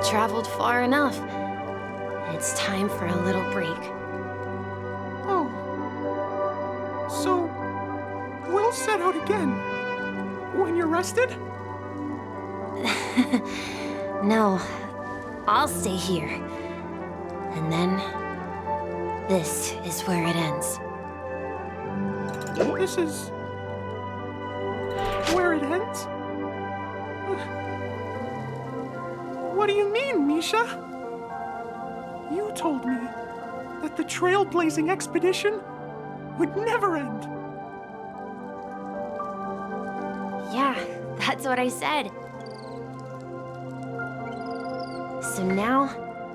traveled far enough. It's time for a little break. Oh. So, we'll set out again. When you're rested? No, I'll stay here. And then, this is where it ends. This is... where it ends? What do you mean, Misha? You told me that the Trailblazing expedition would never end. Yeah, that's what I said. So now,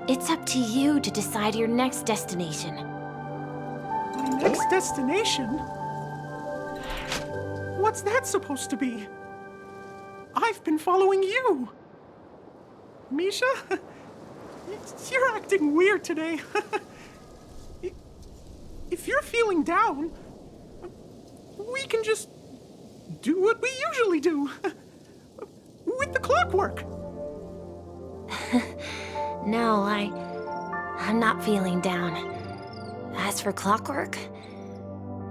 it's up to you to decide your next destination. My next destination? What's that supposed to be? I've been following you. Misha? You're acting weird today. If you're feeling down, we can just do what we usually do. With the clockwork. No, I'm not feeling down. As for clockwork,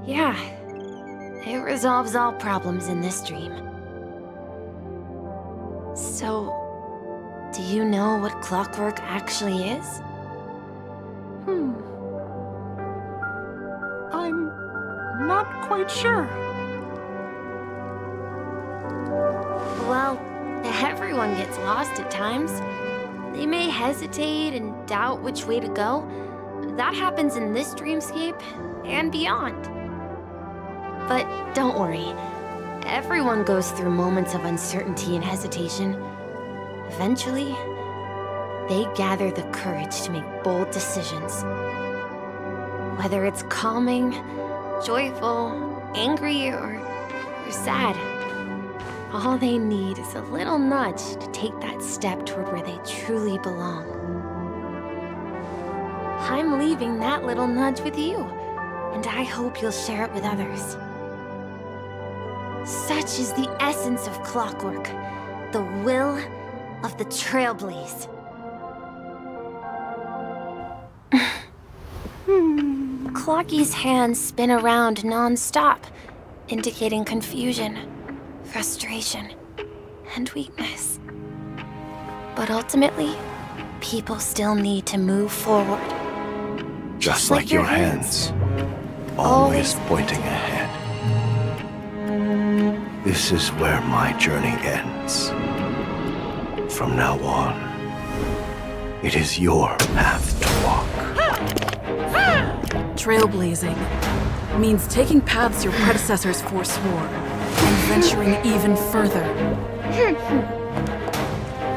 yeah, it resolves all problems in this dream. So, do you know what clockwork actually is? I'm not quite sure. Well, everyone gets lost at times. They may hesitate and doubt which way to go. That happens in this dreamscape and beyond. But don't worry. Everyone goes through moments of uncertainty and hesitation. Eventually, they gather the courage to make bold decisions. Whether it's calming, joyful, angry, or sad, all they need is a little nudge to take that step toward where they truly belong. I'm leaving that little nudge with you, and I hope you'll share it with others. Such is the essence of clockwork, the will of the Trailblaze. Clocky's hands spin around non-stop, indicating confusion, frustration, and weakness. But ultimately, people still need to move forward. Just like your hands, always pointing ahead. This is where my journey ends. From now on, it is your path to walk. Trailblazing means taking paths your predecessors forswore and venturing even further.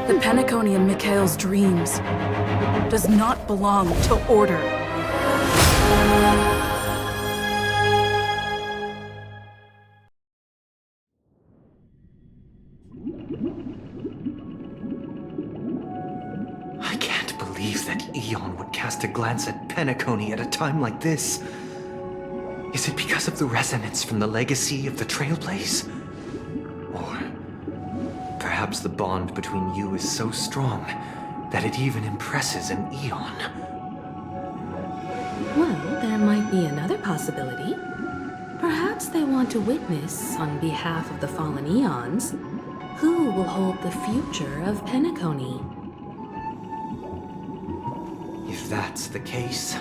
The Penacony in Mikhail's dreams does not belong to order. I can't believe that Eon would cast a glance at Penacony at a time like this. Is it because of the resonance from the legacy of the Trailblaze? Or perhaps the bond between you is so strong that it even impresses an Eon? Well, there might be another possibility. Perhaps they want to witness, on behalf of the fallen Eons, who will hold the future of Penacony. If that's the case,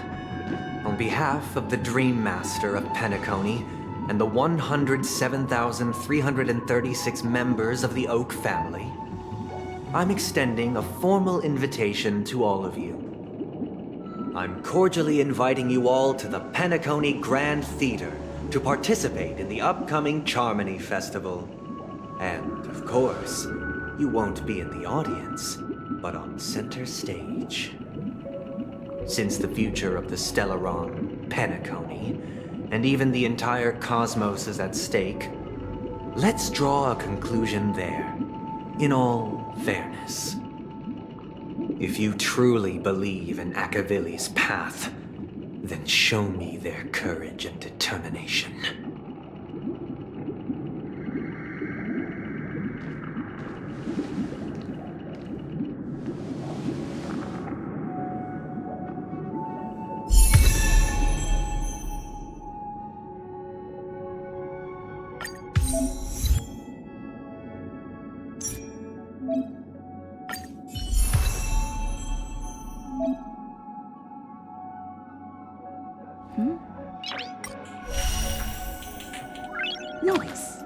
on behalf of the Dream Master of Penacony and the 107,336 members of the Oak family, I'm extending a formal invitation to all of you. I'm cordially inviting you all to the Penacony Grand Theater to participate in the upcoming Charmony Festival. And, of course, you won't be in the audience, but on center stage. Since the future of the Stellaron, Penacony, and even the entire cosmos is at stake, let's draw a conclusion there, in all fairness. If you truly believe in Akavili's path, then show me their courage and determination. Noise.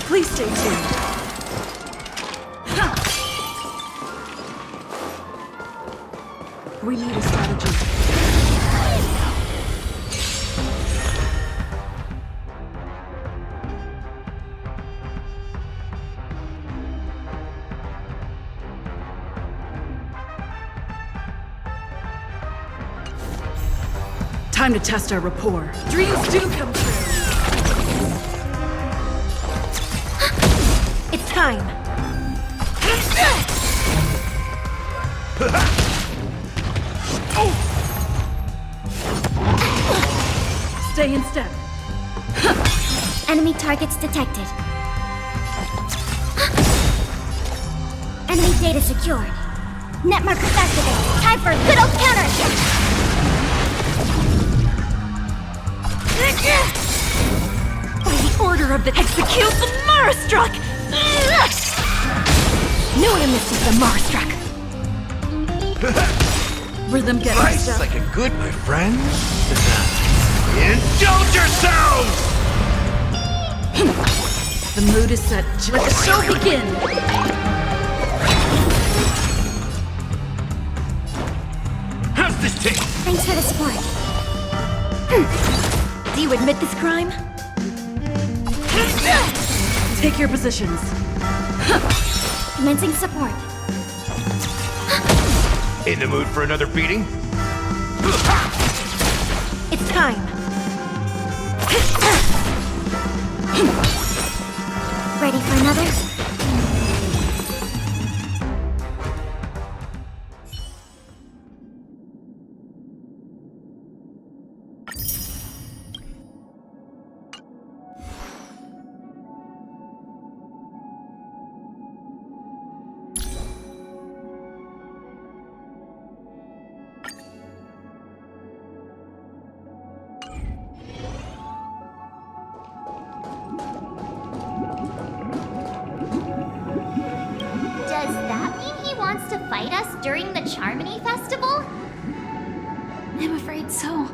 Please stay tuned. We need a strategy. Time to test our rapport. Dreams do come true. It's time. Stay in step. Enemy targets detected. Enemy data secured. Net markers activated. Time for a good old counterattack. By the order of the execute the Marastruck! Knew I missed the Marastruck. Rhythm getting Fights stuck. like a good, my friend. Indulge yourselves! The mood is set. Let the show begin. How's this taste? Thanks for the support. Do you admit this crime? Take your positions. Commencing support. In the mood for another beating? It's time. Ready for another? Does that mean he wants to fight us during the Charmony Festival? I'm afraid so.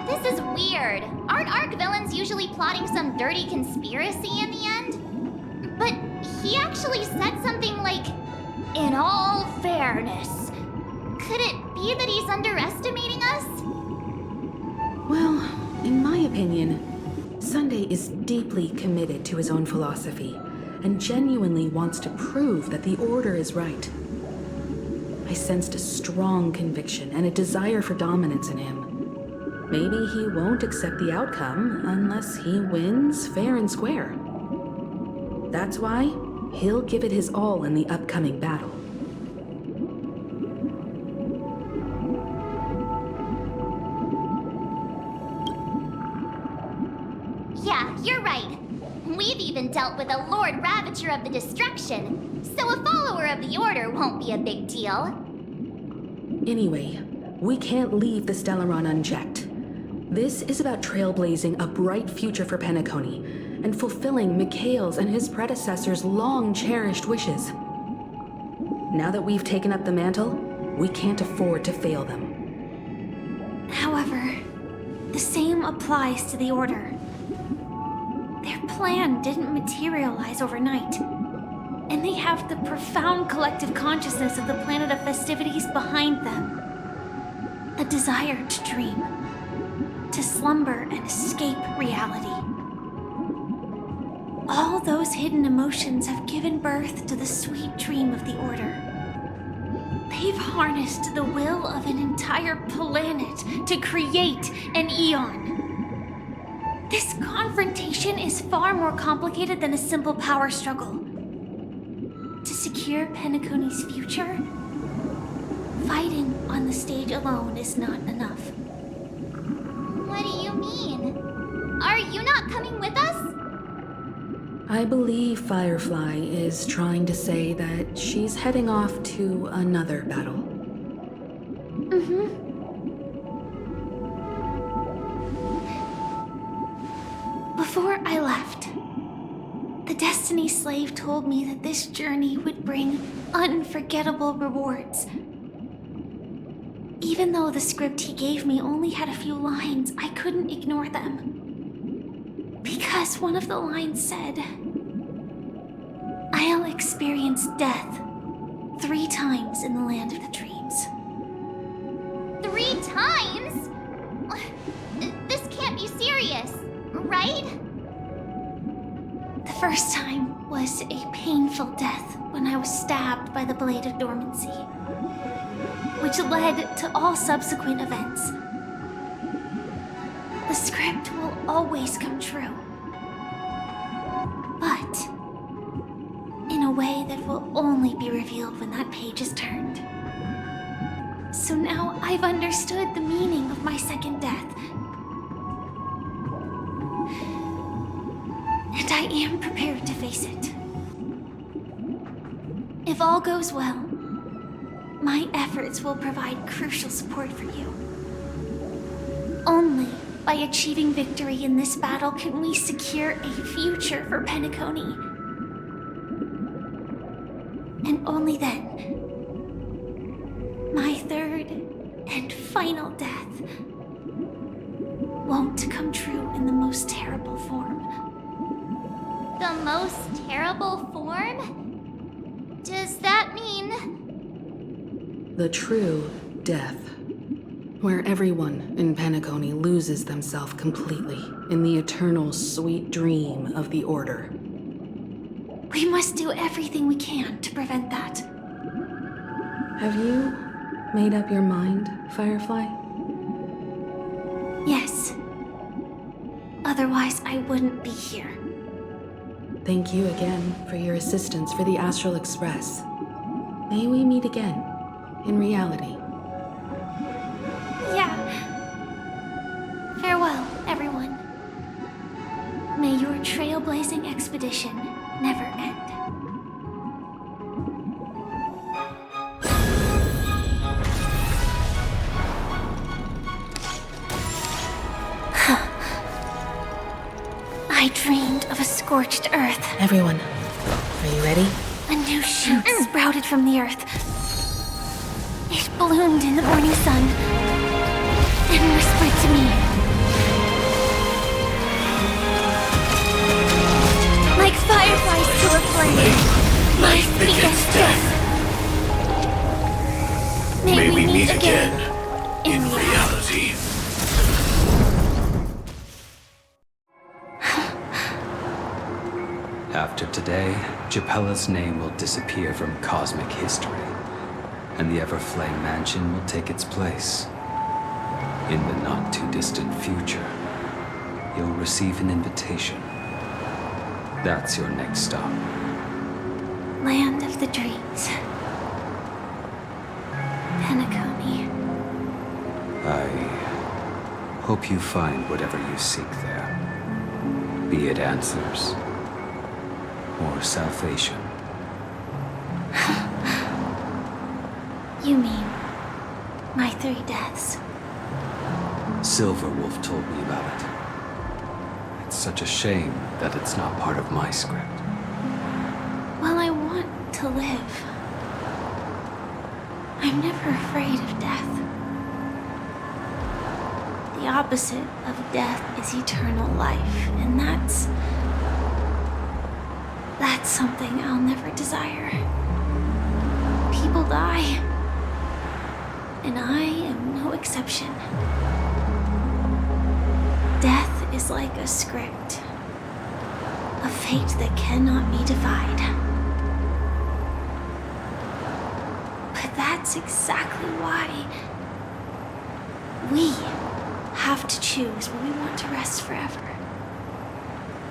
This is weird. Aren't Arc villains usually plotting some dirty conspiracy in the end? But he actually said something like, "In all fairness." Could it be that he's underestimating us? Well, in my opinion, Sunday is deeply committed to his own philosophy and genuinely wants to prove that the Order is right. I sensed a strong conviction and a desire for dominance in him. Maybe he won't accept the outcome unless he wins fair and square. That's why he'll give it his all in the upcoming battle. Yeah, you're right. We've even dealt with a Lord Ravager of the Destruction, so a follower of the Order won't be a big deal. Anyway, we can't leave the Stellaron unchecked. This is about trailblazing a bright future for Penacony and fulfilling Mikhail's and his predecessors' long-cherished wishes. Now that we've taken up the mantle, we can't afford to fail them. However, the same applies to the Order. Their plan didn't materialize overnight, and they have the profound collective consciousness of the planet of festivities behind them. A desire to dream, to slumber and escape reality. All those hidden emotions have given birth to the sweet dream of the Order. They've harnessed the will of an entire planet to create an eon. This confrontation is far more complicated than a simple power struggle. To secure Penacony's future, fighting on the stage alone is not enough. What do you mean? Are you not coming with us? I believe Firefly is trying to say that she's heading off to another battle. Before I left, The Destiny Slave told me that this journey would bring unforgettable rewards. Even though the script he gave me only had a few lines, I couldn't ignore them. Because one of the lines said, "I'll experience death 3 times in the land of the dreams." 3 times? This can't be serious, right? The first time was a painful death when I was stabbed by the Blade of Dormancy, which led to all subsequent events. The script will always come true, but in a way that will only be revealed when that page is turned. So now I've understood the meaning of my second death. And I am prepared to face it. If all goes well, my efforts will provide crucial support for you. Only by achieving victory in this battle can we secure a future for Penacony. And only then, my third and final death won't come true in the most terrible form. The most terrible form? Does that mean... The true death, where everyone in Penacony loses themselves completely in the eternal sweet dream of the Order. We must do everything we can to prevent that. Have you made up your mind, Firefly? Yes. Otherwise, I wouldn't be here. Thank you again for your assistance for the Astral Express. May we meet again, in reality. Yeah. Farewell, everyone. May your trailblazing expedition never end. I dreamed of a scorched earth. Everyone, are you ready? A new shoot sprouted from the earth. It bloomed in the morning sun and whispered to me. Like fireflies to a flame, life begets death. May we meet again in reality. After today, Japella's name will disappear from cosmic history, and the Everflame Mansion will take its place. In the not-too-distant future, you'll receive an invitation. That's your next stop. Land of the dreams. Penacony. I hope you find whatever you seek there. Be it answers or salvation. You mean my 3 deaths? Silverwolf told me about it. It's such a shame that it's not part of my script. Well, I want to live. I'm never afraid of death. The opposite of death is eternal life, and that's something I'll never desire. People die, and I am no exception. Death is like a script, a fate that cannot be defied. But that's exactly why we have to choose when we want to rest forever.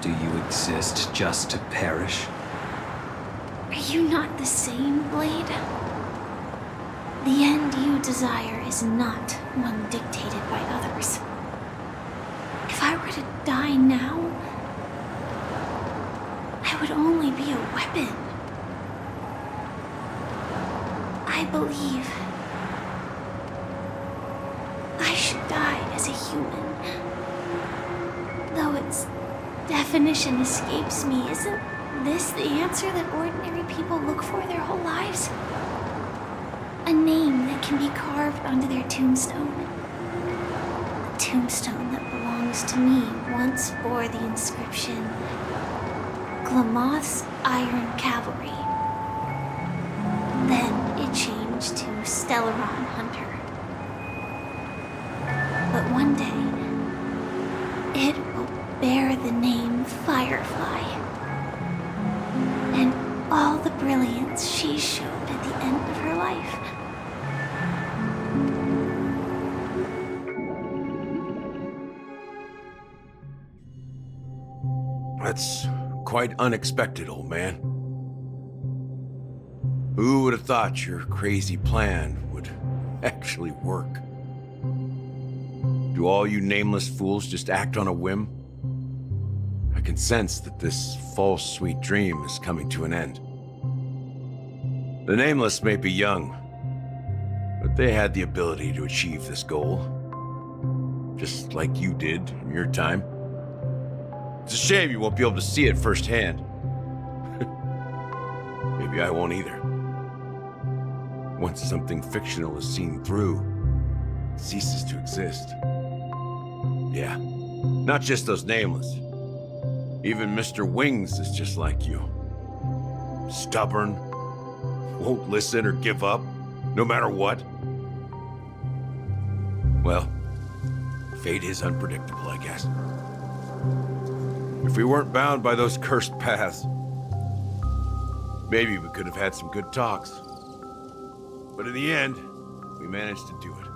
Do you exist just to perish? Are you not the same, Blade? The end you desire is not one dictated by others. If I were to die now, I would only be a weapon. I believe I should die as a human. Though its definition escapes me, isn't this the answer that ordinary people look for their whole lives? A name that can be carved onto their tombstone. A tombstone that belongs to me once bore the inscription, Glamoth's Iron Cavalry. Then it changed to Stellaron Hunter. But one day, it will bear the name Firefly. And all the brilliance she showed at the end of her life. That's quite unexpected, old man. Who would have thought your crazy plan would actually work? Do all you nameless fools just act on a whim? I can sense that this false sweet dream is coming to an end. The nameless may be young, but they had the ability to achieve this goal. Just like you did in your time. It's a shame you won't be able to see it firsthand. Maybe I won't either. Once something fictional is seen through, it ceases to exist. Yeah, not just those nameless. Even Mr. Wings is just like you. Stubborn, won't listen or give up, no matter what. Well, fate is unpredictable, I guess. If we weren't bound by those cursed paths, maybe we could have had some good talks. But in the end, we managed to do it.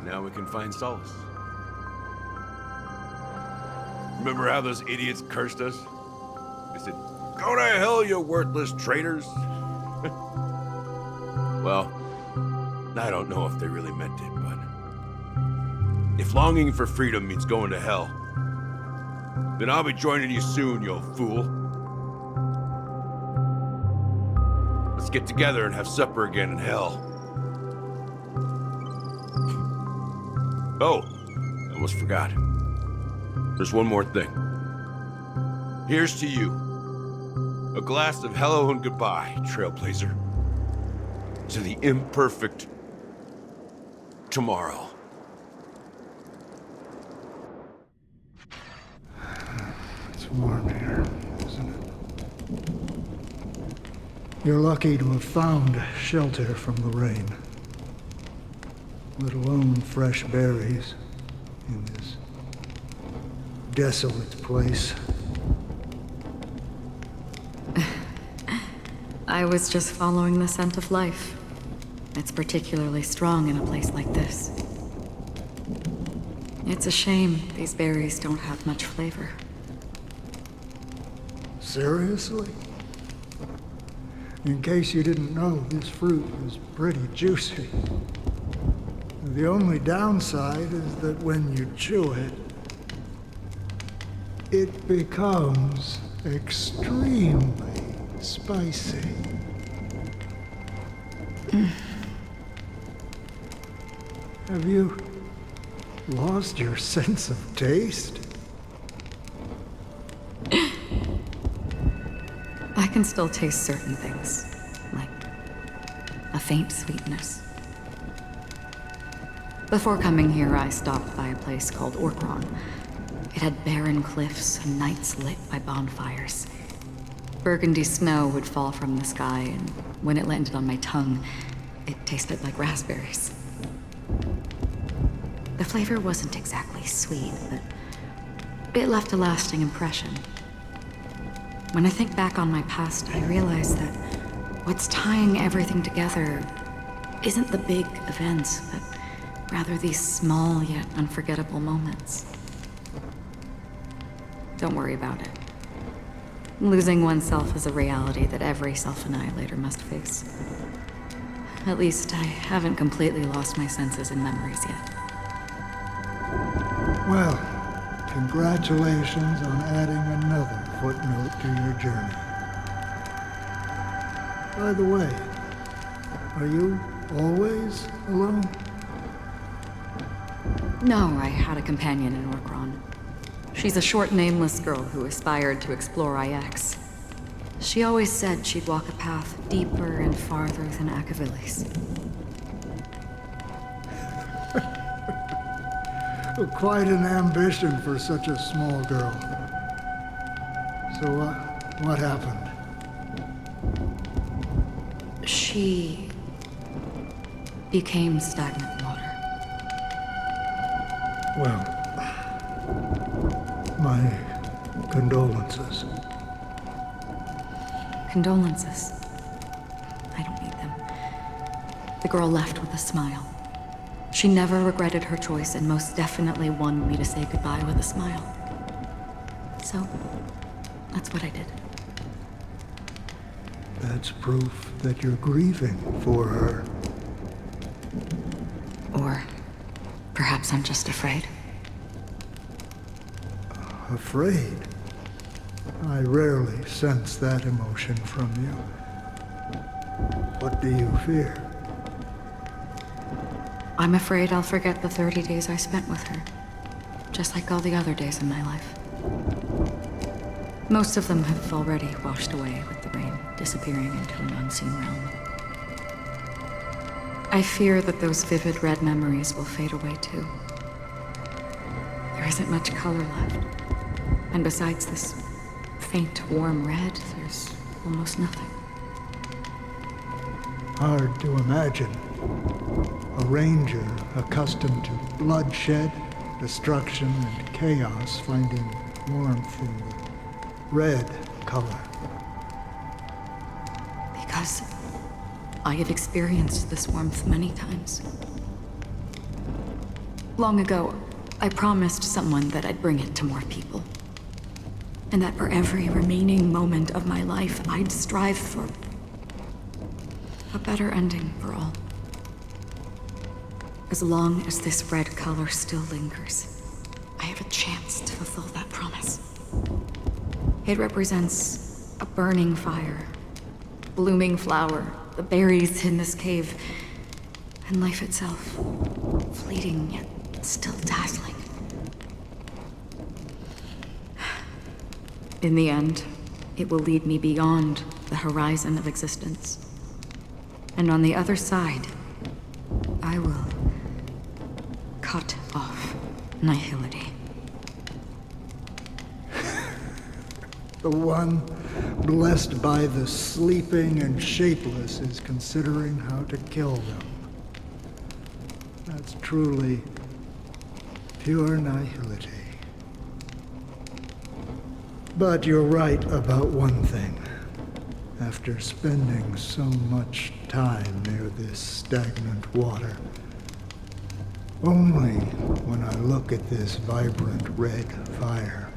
Now we can find solace. Remember how those idiots cursed us? They said, "Go to hell, you worthless traitors." Well, I don't know if they really meant it, but if longing for freedom means going to hell, then I'll be joining you soon, you fool. Let's get together and have supper again in hell. Oh, I almost forgot. There's one more thing. Here's to you. A glass of hello and goodbye, Trailblazer. To the imperfect tomorrow. It's warm here, isn't it? You're lucky to have found shelter from the rain. Let alone fresh berries in this desolate place. I was just following the scent of life. It's particularly strong in a place like this. It's a shame these berries don't have much flavor. Seriously? In case you didn't know, this fruit is pretty juicy. The only downside is that when you chew it, it becomes extremely spicy. Have you lost your sense of taste? I can still taste certain things, like a faint sweetness. Before coming here, I stopped by a place called Orkron. It had barren cliffs and nights lit by bonfires. Burgundy snow would fall from the sky, and when it landed on my tongue, it tasted like raspberries. The flavor wasn't exactly sweet, but it left a lasting impression. When I think back on my past, I realize that what's tying everything together isn't the big events, but rather these small yet unforgettable moments. Don't worry about it. Losing oneself is a reality that every self-annihilator must face. At least I haven't completely lost my senses and memories yet. Well, congratulations on adding another footnote to your journey. By the way, are you always alone? No, I had a companion in Orkron. She's a short, nameless girl who aspired to explore IX. She always said she'd walk a path deeper and farther than Akavilis. Quite an ambition for such a small girl. So what happened? She became stagnant water. Well, my condolences. Condolences. I don't need them. The girl left with a smile. She never regretted her choice and most definitely wanted me to say goodbye with a smile. So, that's what I did. That's proof that you're grieving for her. Or perhaps I'm just afraid. Afraid? I rarely sense that emotion from you. What do you fear? I'm afraid I'll forget the 30 days I spent with her. Just like all the other days in my life. Most of them have already washed away with the rain, disappearing into an unseen realm. I fear that those vivid red memories will fade away too. There isn't much color left. And besides this faint, warm red, there's almost nothing. Hard to imagine. A ranger accustomed to bloodshed, destruction, and chaos finding warmth in the red color. Because I have experienced this warmth many times. Long ago, I promised someone that I'd bring it to more people. And that for every remaining moment of my life, I'd strive for a better ending for all. As long as this red color still lingers, I have a chance to fulfill that promise. It represents a burning fire, blooming flower, the berries in this cave, and life itself, fleeting yet still dazzling. In the end, it will lead me beyond the horizon of existence. And on the other side, I will cut off nihility. The one blessed by the sleeping and shapeless is considering how to kill them. That's truly pure nihility. But you're right about one thing. After spending so much time near this stagnant water, only when I look at this vibrant red fire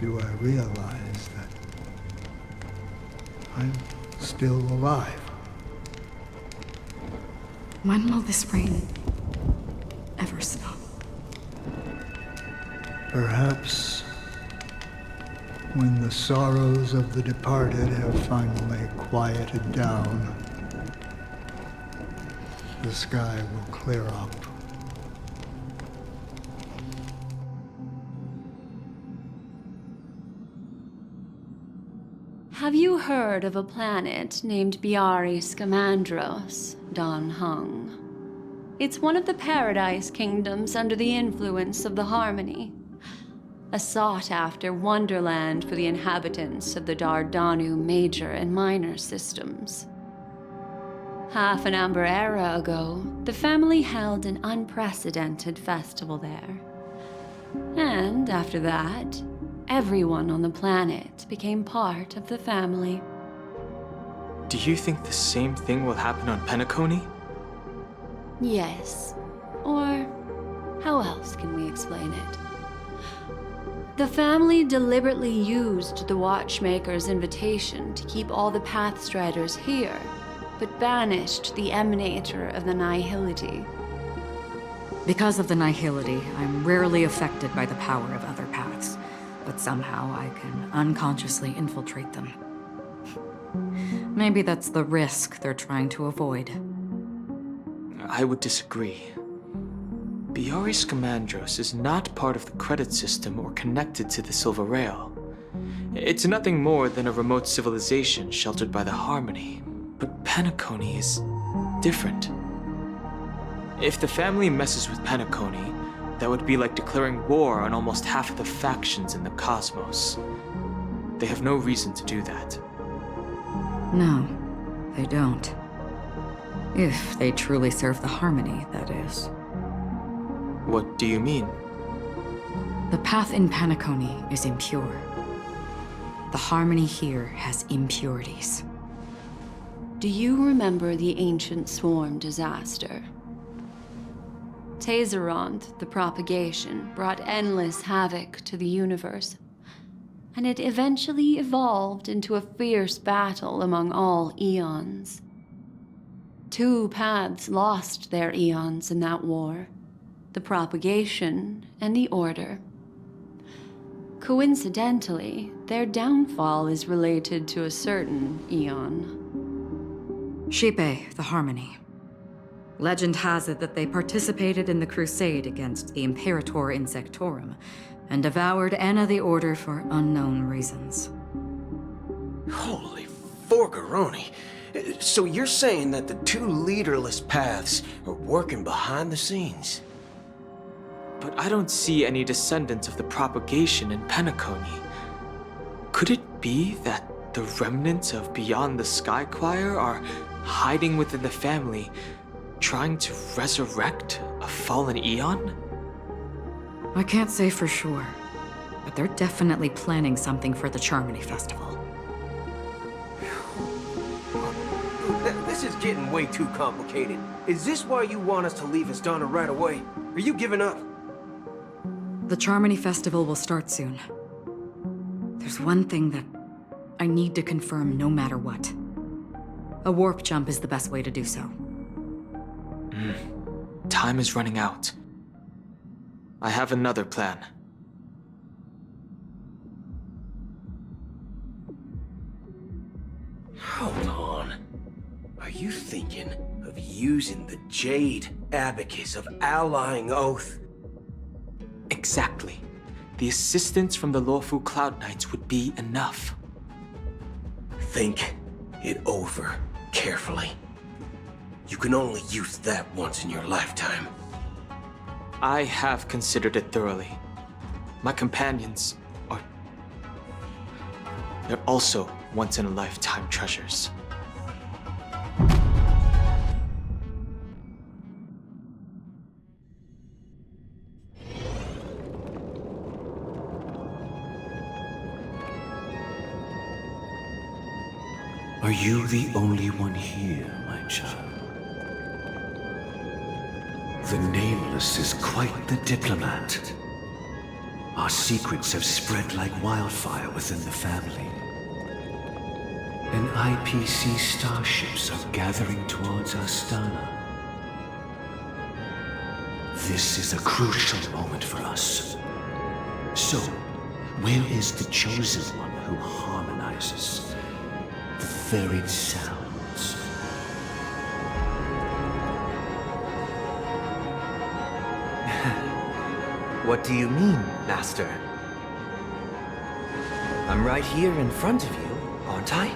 do I realize that I'm still alive. When will this rain ever stop? Perhaps when the sorrows of the departed have finally quieted down, the sky will clear up. Have you heard of a planet named Biari Scamandros, Don Hung? It's one of the Paradise Kingdoms under the influence of the Harmony. A sought-after wonderland for the inhabitants of the Dardanu major and minor systems. Half an Amber Era ago, the family held an unprecedented festival there. And after that, everyone on the planet became part of the family. Do you think the same thing will happen on Penacony? Yes. Or how else can we explain it? The family deliberately used the Watchmaker's invitation to keep all the Pathstriders here, but banished the Emanator of the Nihility. Because of the nihility, I'm rarely affected by the power of other paths, but somehow I can unconsciously infiltrate them. Maybe that's the risk they're trying to avoid. I would disagree. Biari Scamandros is not part of the credit system or connected to the Silver Rail. It's nothing more than a remote civilization sheltered by the Harmony. But Penacony is different. If the family messes with Penacony, that would be like declaring war on almost half of the factions in the cosmos. They have no reason to do that. No, they don't. If they truly serve the Harmony, that is. What do you mean? The path in Penacony is impure. The Harmony here has impurities. Do you remember the ancient swarm disaster? Tazeront, the propagation, brought endless havoc to the universe, and it eventually evolved into a fierce battle among all eons. 2 paths lost their eons in that war, the propagation and the order. Coincidentally, their downfall is related to a certain eon. Shipe, the Harmony. Legend has it that they participated in the crusade against the Imperator Insectorum and devoured Anna the Order for unknown reasons. Holy forgaroni. So you're saying that the 2 leaderless paths are working behind the scenes? But I don't see any descendants of the propagation in Penacony. Could it be that the remnants of Beyond the Sky Choir are hiding within the family, trying to resurrect a fallen eon? I can't say for sure, but they're definitely planning something for the Charmony Festival. This is getting way too complicated. Is this why you want us to leave Asdana right away? Are you giving up? The Charmony Festival will start soon. There's one thing that I need to confirm no matter what. A warp jump is the best way to do so. Time is running out. I have another plan. Hold on. Are you thinking of using the Jade Abacus of Allying Oath? Exactly. The assistance from the Lawful Cloud Knights would be enough. Think it over carefully. You can only use that once in your lifetime. I have considered it thoroughly. My companions are... they're also once-in-a-lifetime treasures. Are you the only one here, my child? The Nameless is quite the diplomat. Our secrets have spread like wildfire within the family. And IPC starships are gathering towards Astana. This is a crucial moment for us. So, where is the Chosen One who harmonizes the varied sounds? What do you mean, Master? I'm right here in front of you, aren't I?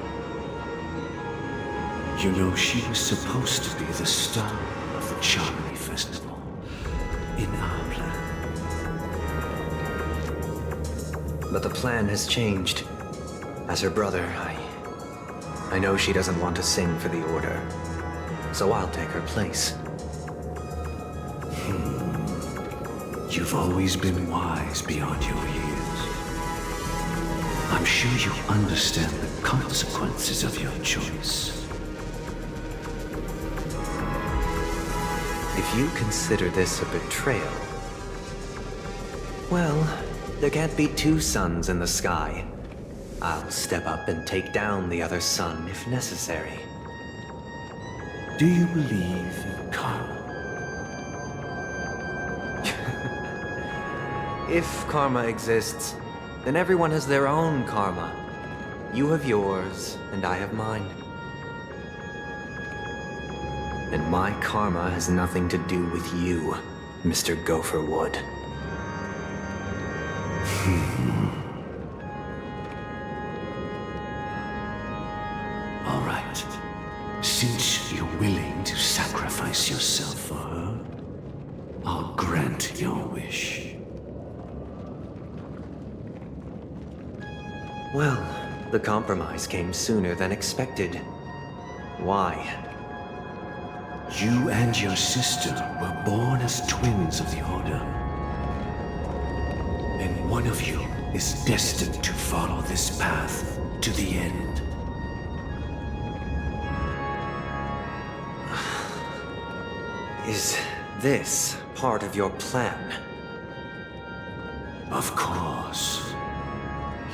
You know, she was supposed to be the star of the Charmony Festival in our plan. But the plan has changed. As her brother, I know she doesn't want to sing for the Order, so I'll take her place. You've always been wise beyond your years. I'm sure you understand the consequences of your choice. If you consider this a betrayal, well, there can't be 2 suns in the sky. I'll step up and take down the other sun if necessary. Do you believe in karma? If karma exists, then everyone has their own karma. You have yours, and I have mine. And my karma has nothing to do with you, Mr. Gopherwood. All right. Since you're willing to sacrifice yourself for her, I'll grant your wish. Well, the compromise came sooner than expected. Why? You and your sister were born as twins of the Order. And one of you is destined to follow this path to the end. Is this part of your plan? Of course.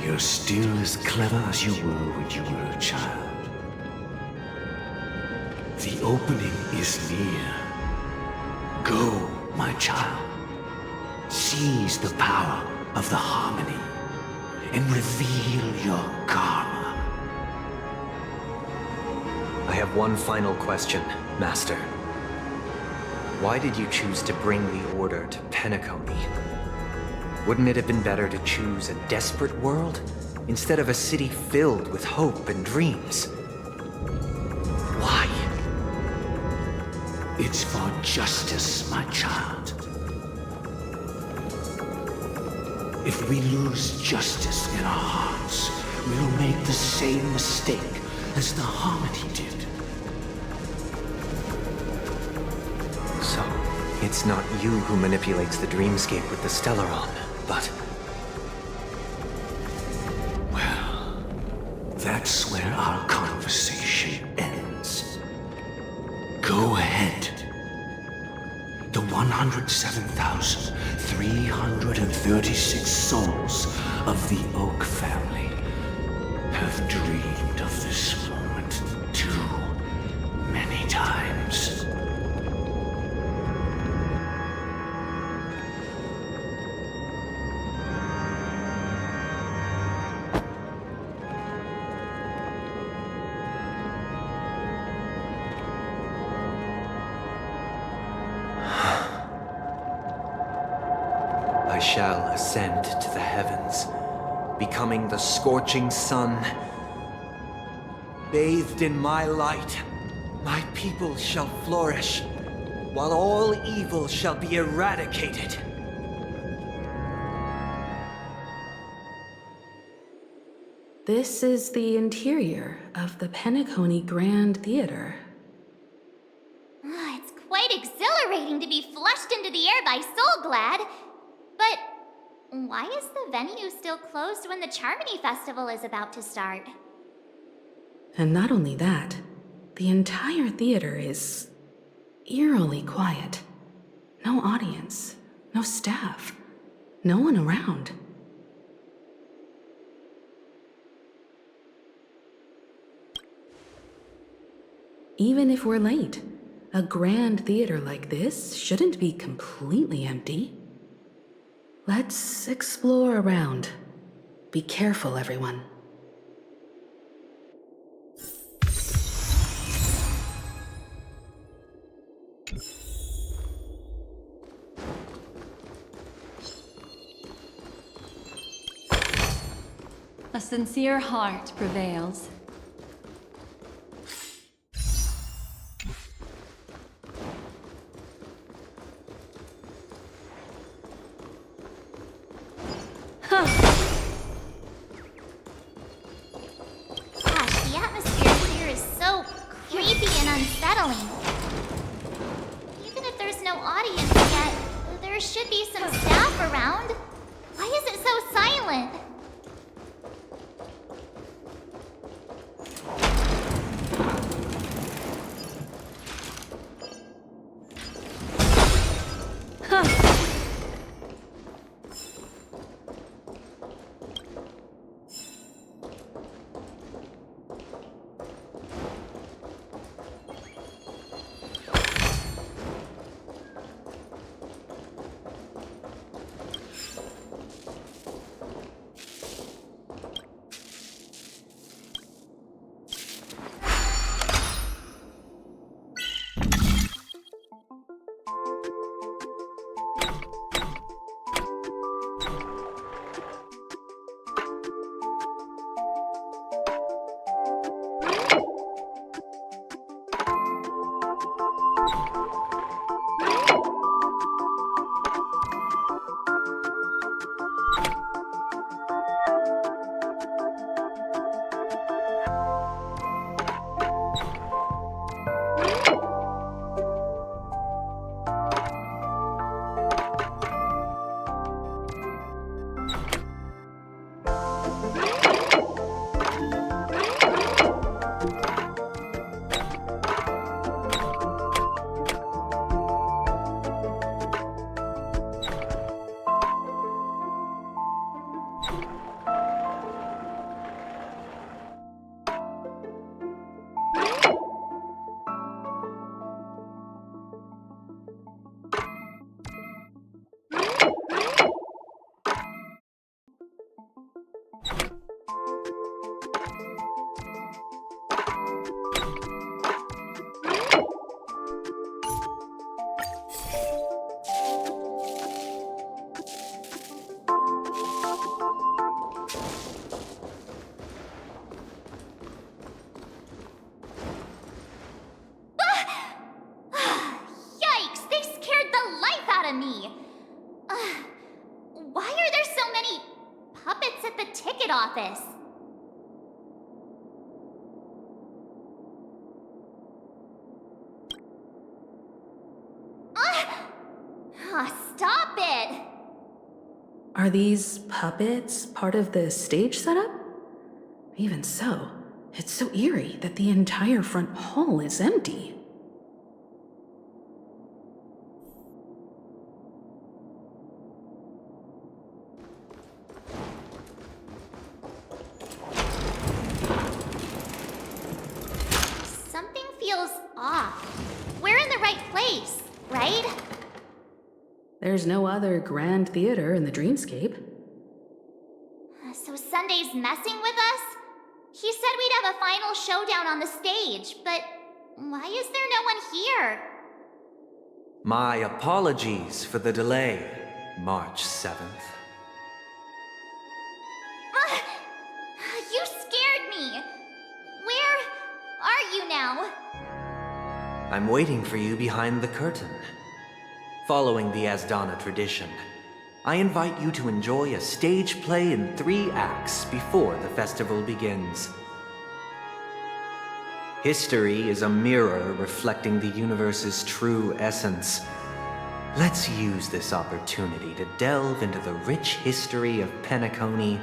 You're still as clever as you were when you were a child. The opening is near. Go, my child. Seize the power of the harmony and reveal your karma. I have one final question, Master. Why did you choose to bring the Order to Penacony? Wouldn't it have been better to choose a desperate world instead of a city filled with hope and dreams? Why? It's for justice, my child. If we lose justice in our hearts, we'll make the same mistake as the Harmony did. So, it's not you who manipulates the dreamscape with the Stellaron, but... Well, that's where our conversation ends. Go ahead. The 107,336 souls of the Oak family have dreamed of this moment too many times. I shall ascend to the heavens, becoming the scorching sun. Bathed in my light, my people shall flourish, while all evil shall be eradicated. This is the interior of the Penacony Grand Theater. It's quite exhilarating to be flushed into the air by Soulglad. But why is the venue still closed when the Charmony Festival is about to start? And not only that, the entire theater is eerily quiet. No audience, no staff, no one around. Even if we're late, a grand theater like this shouldn't be completely empty. Let's explore around. Be careful, everyone. A sincere heart prevails. Gosh, the atmosphere here is so creepy and unsettling. Even if there's no audience yet, there should be some staff around. Why is it so silent? office. Stop it! Are these puppets part of the stage setup? Even so, it's so eerie that the entire front hall is empty. Something feels off. We're in the right place, right? There's no other grand theater in the dreamscape. So Sunday's messing with us? He said we'd have a final showdown on the stage, but why is there no one here? My apologies for the delay, March 7th. You scared me. Where are you now? I'm waiting for you behind the curtain. Following the Asdana tradition, I invite you to enjoy a stage play in 3 acts before the festival begins. History is a mirror reflecting the universe's true essence. Let's use this opportunity to delve into the rich history of Penacony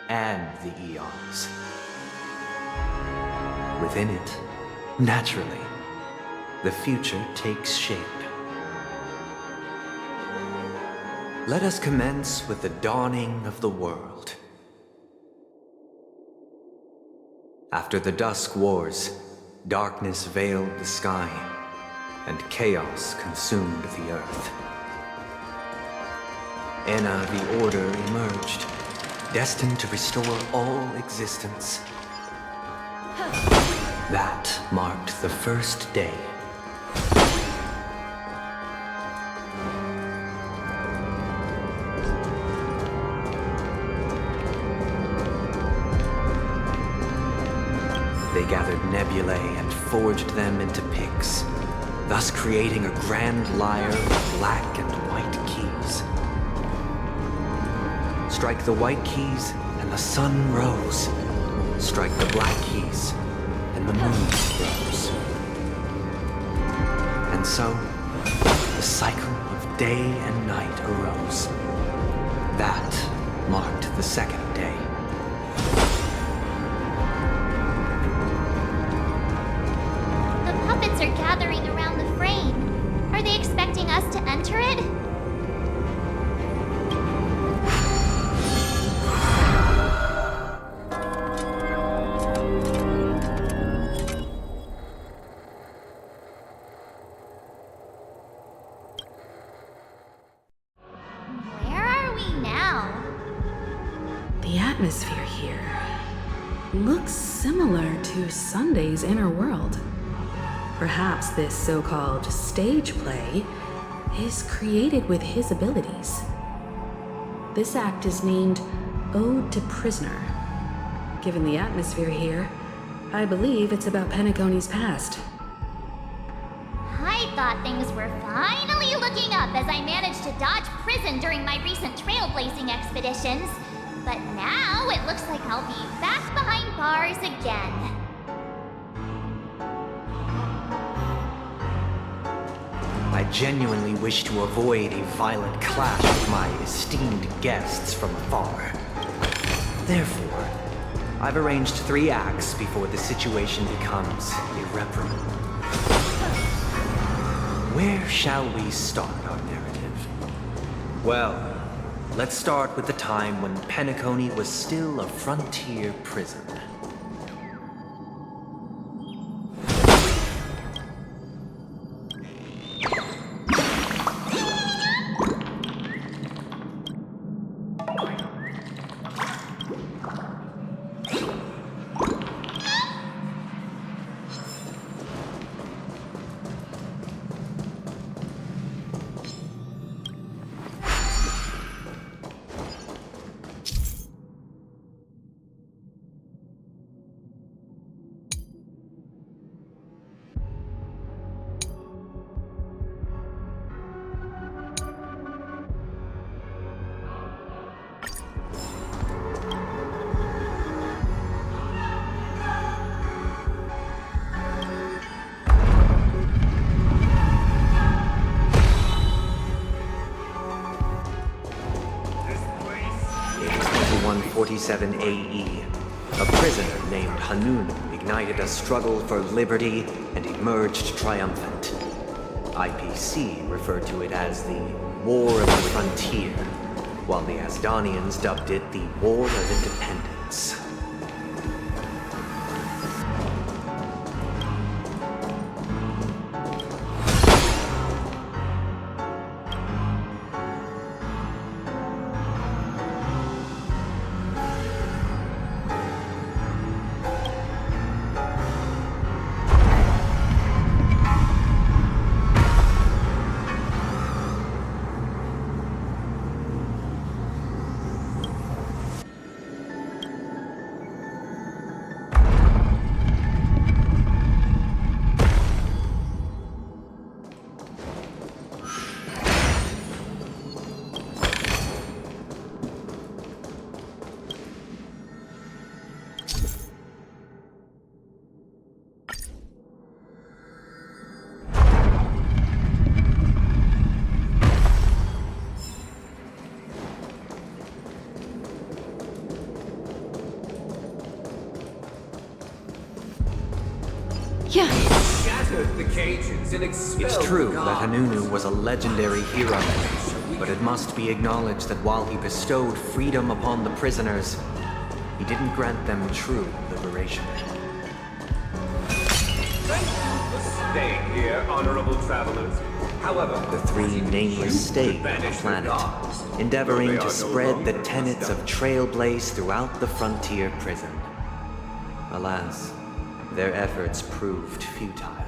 and the eons. Within it, naturally, the future takes shape. Let us commence with the dawning of the world. After the Dusk Wars, darkness veiled the sky, and chaos consumed the earth. Enna the Order emerged, destined to restore all existence. That marked the first day. They gathered nebulae and forged them into picks, thus creating a grand lyre of black and white keys. Strike the white keys, and the sun rose. Strike the black keys, and the moon rose. And so, the cycle of day and night arose. That marked the second day. The puppets are gathering around the frame. Are they expecting us to enter it? Where are we now? The atmosphere here looks similar to Sunday's inner world. Perhaps this so-called stage play is created with his abilities. This act is named Ode to Prisoner. Given the atmosphere here, I believe it's about Penacony's past. I thought things were finally looking up as I managed to dodge prison during my recent trailblazing expeditions. But now it looks like I'll be back behind bars again. I genuinely wish to avoid a violent clash with my esteemed guests from afar. Therefore, I've arranged 3 acts before the situation becomes irreparable. Where shall we start our narrative? Well, let's start with the time when Penacony was still a frontier prison. 147 AE, a prisoner named Hanunu ignited a struggle for liberty and emerged triumphant. IPC referred to it as the War of the Frontier, while the Asdanians dubbed it the War of Independence. It's true that Hanunu was a legendary hero, but it must be acknowledged that while he bestowed freedom upon the prisoners, he didn't grant them true liberation. Thank you for staying here, honorable travelers. However, The three nameless stayed on the planet, endeavoring to spread the tenets of Trailblaze throughout the frontier prison. Alas, their efforts proved futile.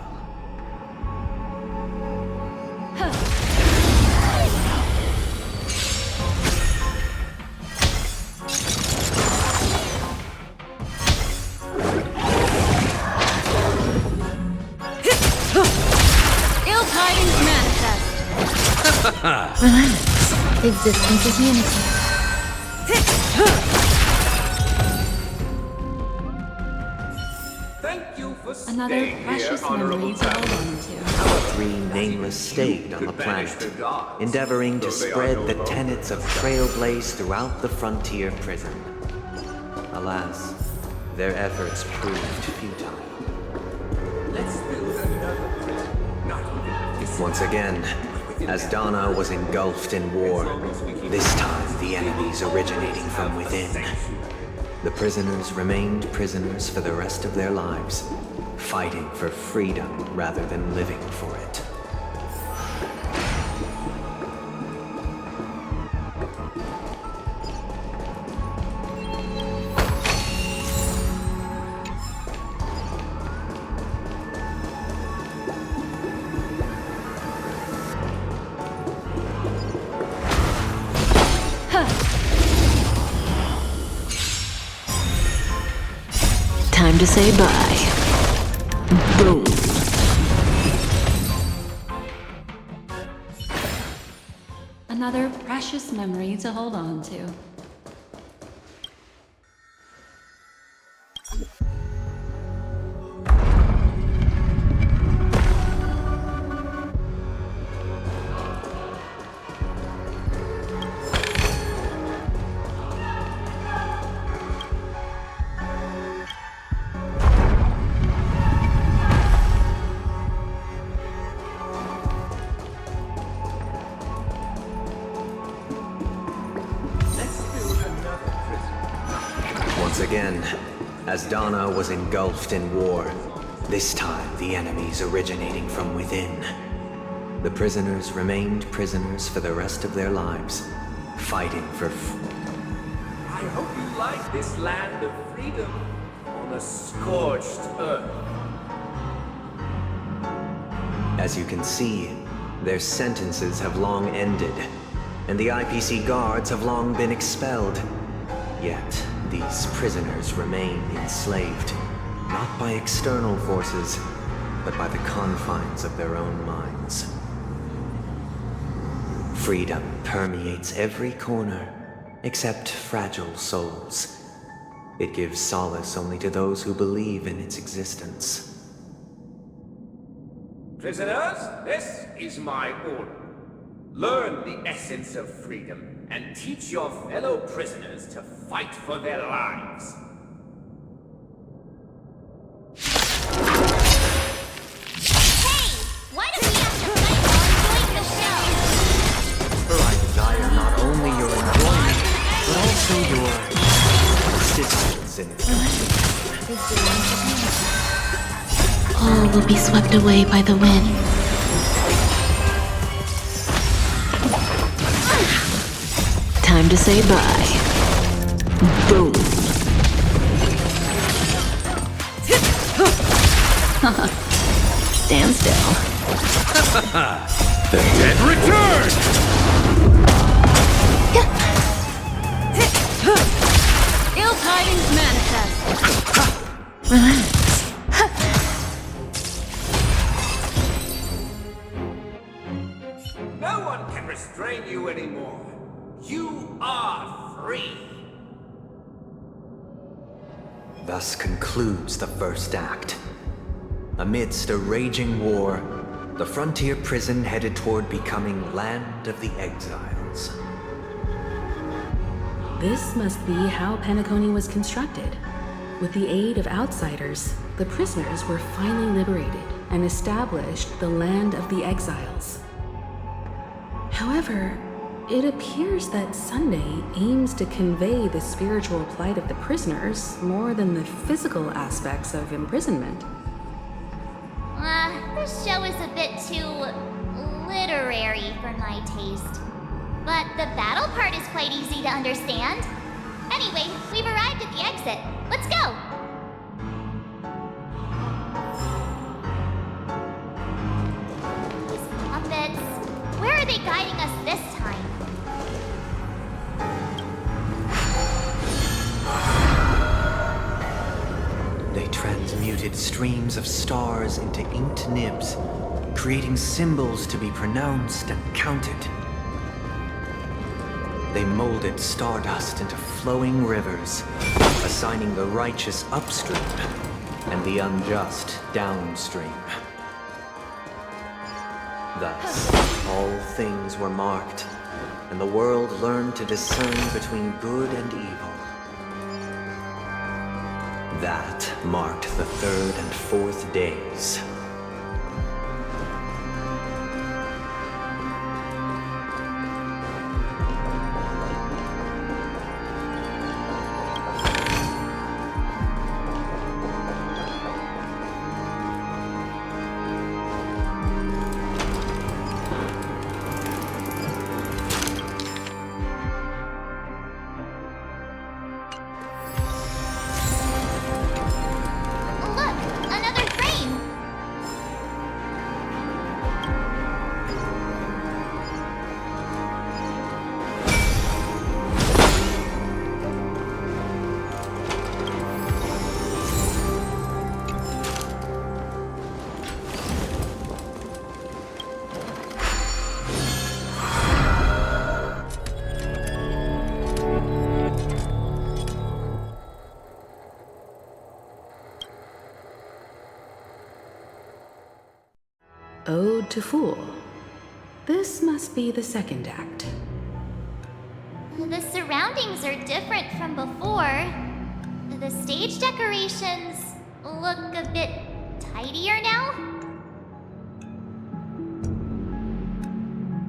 Ill tidings manifest. Relax. Existence is unity. thank you for Another staying here, precious honorable memory to hold travelers. on to. Three nameless stayed on the planet, endeavoring to spread the tenets of Trailblaze throughout the frontier prison. Alas, their efforts proved futile. Let's build another prison. Not even this Once again, Asdana was engulfed in war, this time the enemies originating from within. The prisoners remained prisoners for the rest of their lives, fighting for freedom rather than living for it. Time to say bye. Boom. Another precious memory to hold on to. Once again, Asdana was engulfed in war, this time the enemies originating from within. The prisoners remained prisoners for the rest of their lives, fighting for I hope you like this land of freedom on a scorched earth. As you can see, their sentences have long ended, and the IPC guards have long been expelled. Yet, these prisoners remain enslaved, not by external forces, but by the confines of their own minds. Freedom permeates every corner, except fragile souls. It gives solace only to those who believe in its existence. Prisoners, this is my order. Learn the essence of freedom and teach your fellow prisoners to fight for their lives. Why do we have to fight while enjoying the show? For I desire not only your enjoyment, but also your assistance in its completion. All will be swept away by the wind. Time to say bye. Boom. Stand still. The dead return! Ill tidings manifest. Relax. No one can restrain you anymore. You are free. Thus concludes the first act. Amidst a raging war, the frontier prison headed toward becoming Land of the Exiles. This must be how Penacony was constructed. With the aid of outsiders, the prisoners were finally liberated and established the Land of the Exiles. However, it appears that Sunday aims to convey the spiritual plight of the prisoners more than the physical aspects of imprisonment. This show is a bit too literary for my taste. But the battle part is quite easy to understand. Anyway, we've arrived at the exit. Let's go! These puppets, where are they guiding us this time? They transmuted streams of stars into inked nibs, creating symbols to be pronounced and counted. They molded stardust into flowing rivers, assigning the righteous upstream and the unjust downstream. Thus, all things were marked, and the world learned to discern between good and evil. That marked the third and fourth days. Ode to Fool. This must be the second act. The surroundings are different from before. The stage decorations look a bit tidier now.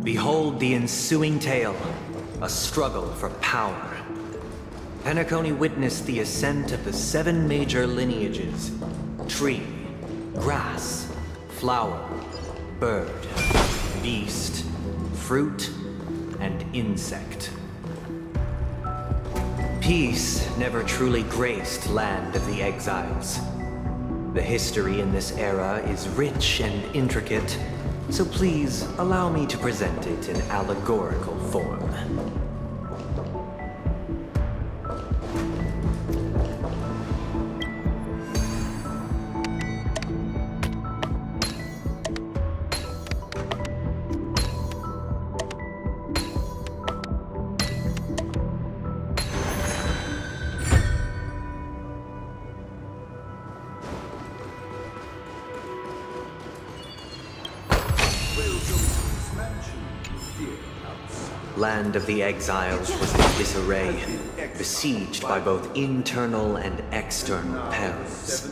Behold the ensuing tale, a struggle for power. Penacony witnessed the ascent of the 7 major lineages: tree, grass, flower, bird, beast, fruit, and insect. Peace never truly graced Land of the Exiles. The history in this era is rich and intricate, so please allow me to present it in allegorical form. Welcome to this mansion, dear outsider. Land of the Exiles was in disarray, besieged by both internal and external perils.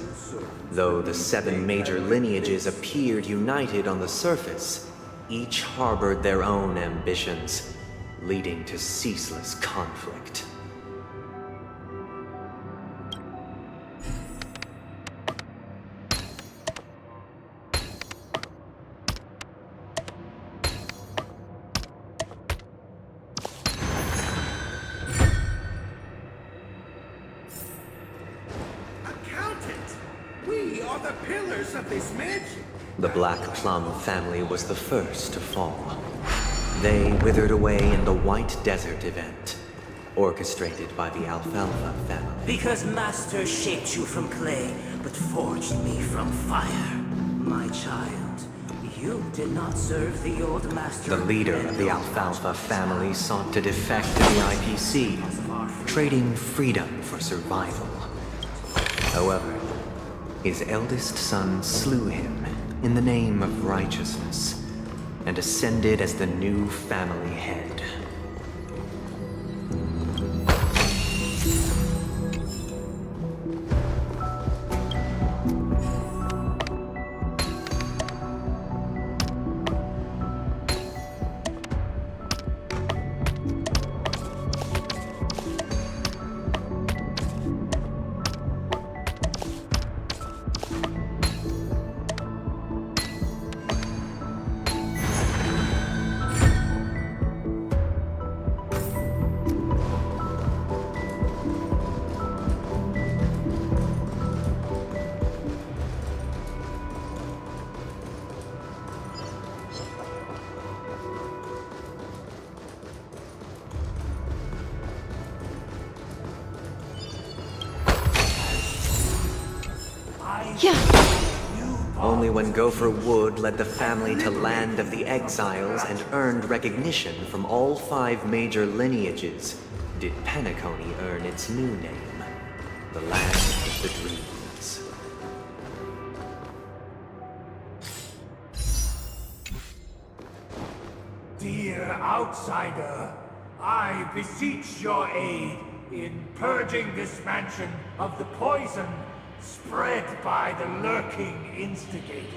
Though the 7 major lineages appeared united on the surface, each harbored their own ambitions, leading to ceaseless conflict. The Black Plum family was the first to fall. They withered away in the White Desert event, orchestrated by the Alfalfa family. Because Master shaped you from clay, but forged me from fire. My child, you did not serve the old Master. The leader of the Alfalfa family sought to defect to the IPC, trading freedom for survival. However, his eldest son slew him in the name of righteousness, and ascended as the new family head. Only when Gopher Wood led the family to Land of the Exiles and earned recognition from all 5 major lineages did Penacony earn its new name, the Land of the Dreams. Dear outsider, I beseech your aid in purging this mansion of the poison spread by the lurking instigators.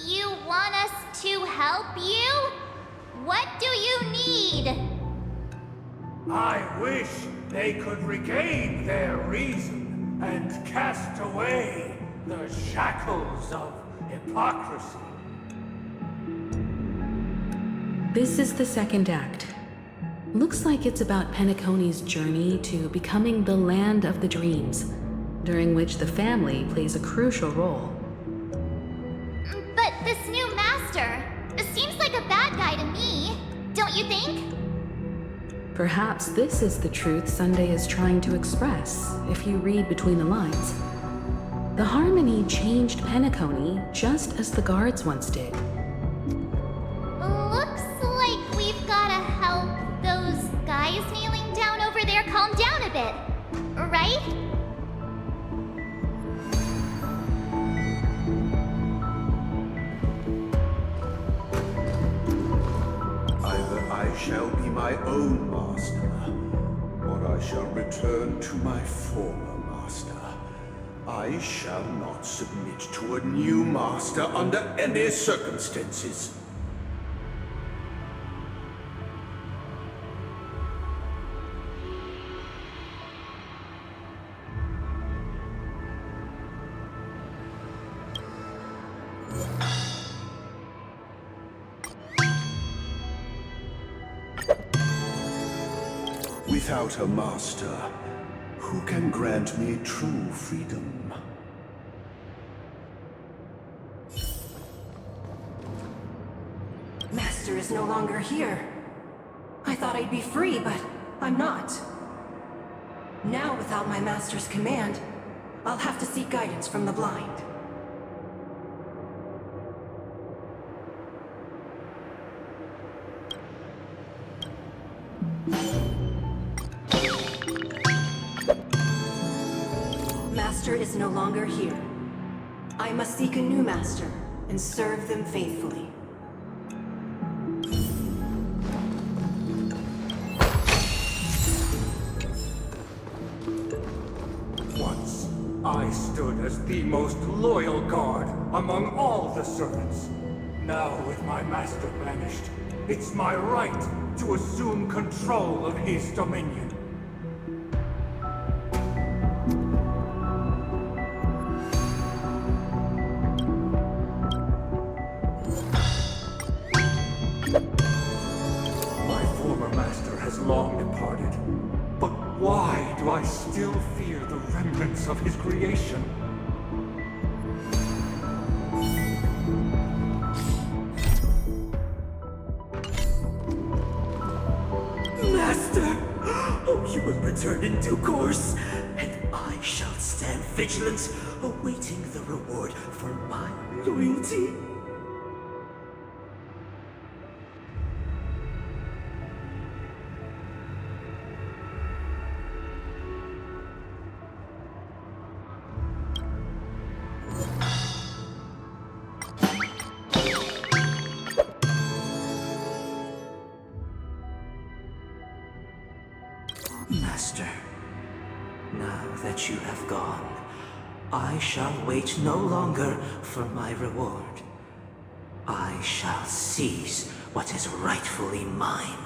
You want us to help you? What do you need? I wish they could regain their reason and cast away the shackles of hypocrisy. This is the second act. Looks like it's about Penacony's journey to becoming the Land of the Dreams, during which the family plays a crucial role. But this new master seems like a bad guy to me, don't you think? Perhaps this is the truth Sunday is trying to express, if you read between the lines. The Harmony changed Penacony just as the guards once did. Looks like we've gotta help those guys kneeling down over there calm down a bit, right? Either I shall be my own master, or I shall return to my former master. I shall not submit to a new master under any circumstances. Without a master, who can grant me true freedom? Master is no longer here. I thought I'd be free, but I'm not. Now, without my master's command, I'll have to seek guidance from the blind. Master is no longer here. I must seek a new master, and serve them faithfully. Once, I stood as the most loyal guard among all the servants. Now, with my master banished, it's my right to assume control of his dominion. My former master has long departed, but why do I still fear the remnants of his creation? Master! Oh, you will return in due course, and I shall stand vigilant, awaiting the reward for my loyalty. Master, now that you have gone, I shall wait no longer for my reward. I shall seize what is rightfully mine.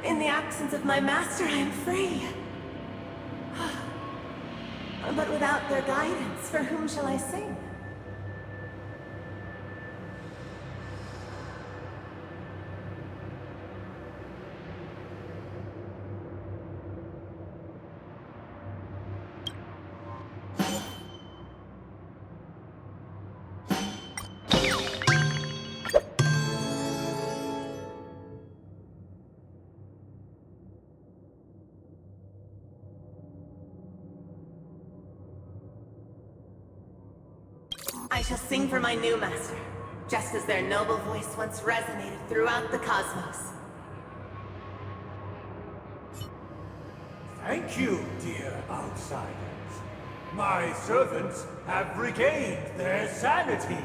In the absence of my master, I am free. But without their guidance, for whom shall I sing? I shall sing for my new master, just as their noble voice once resonated throughout the cosmos. Thank you, dear outsiders. My servants have regained their sanity.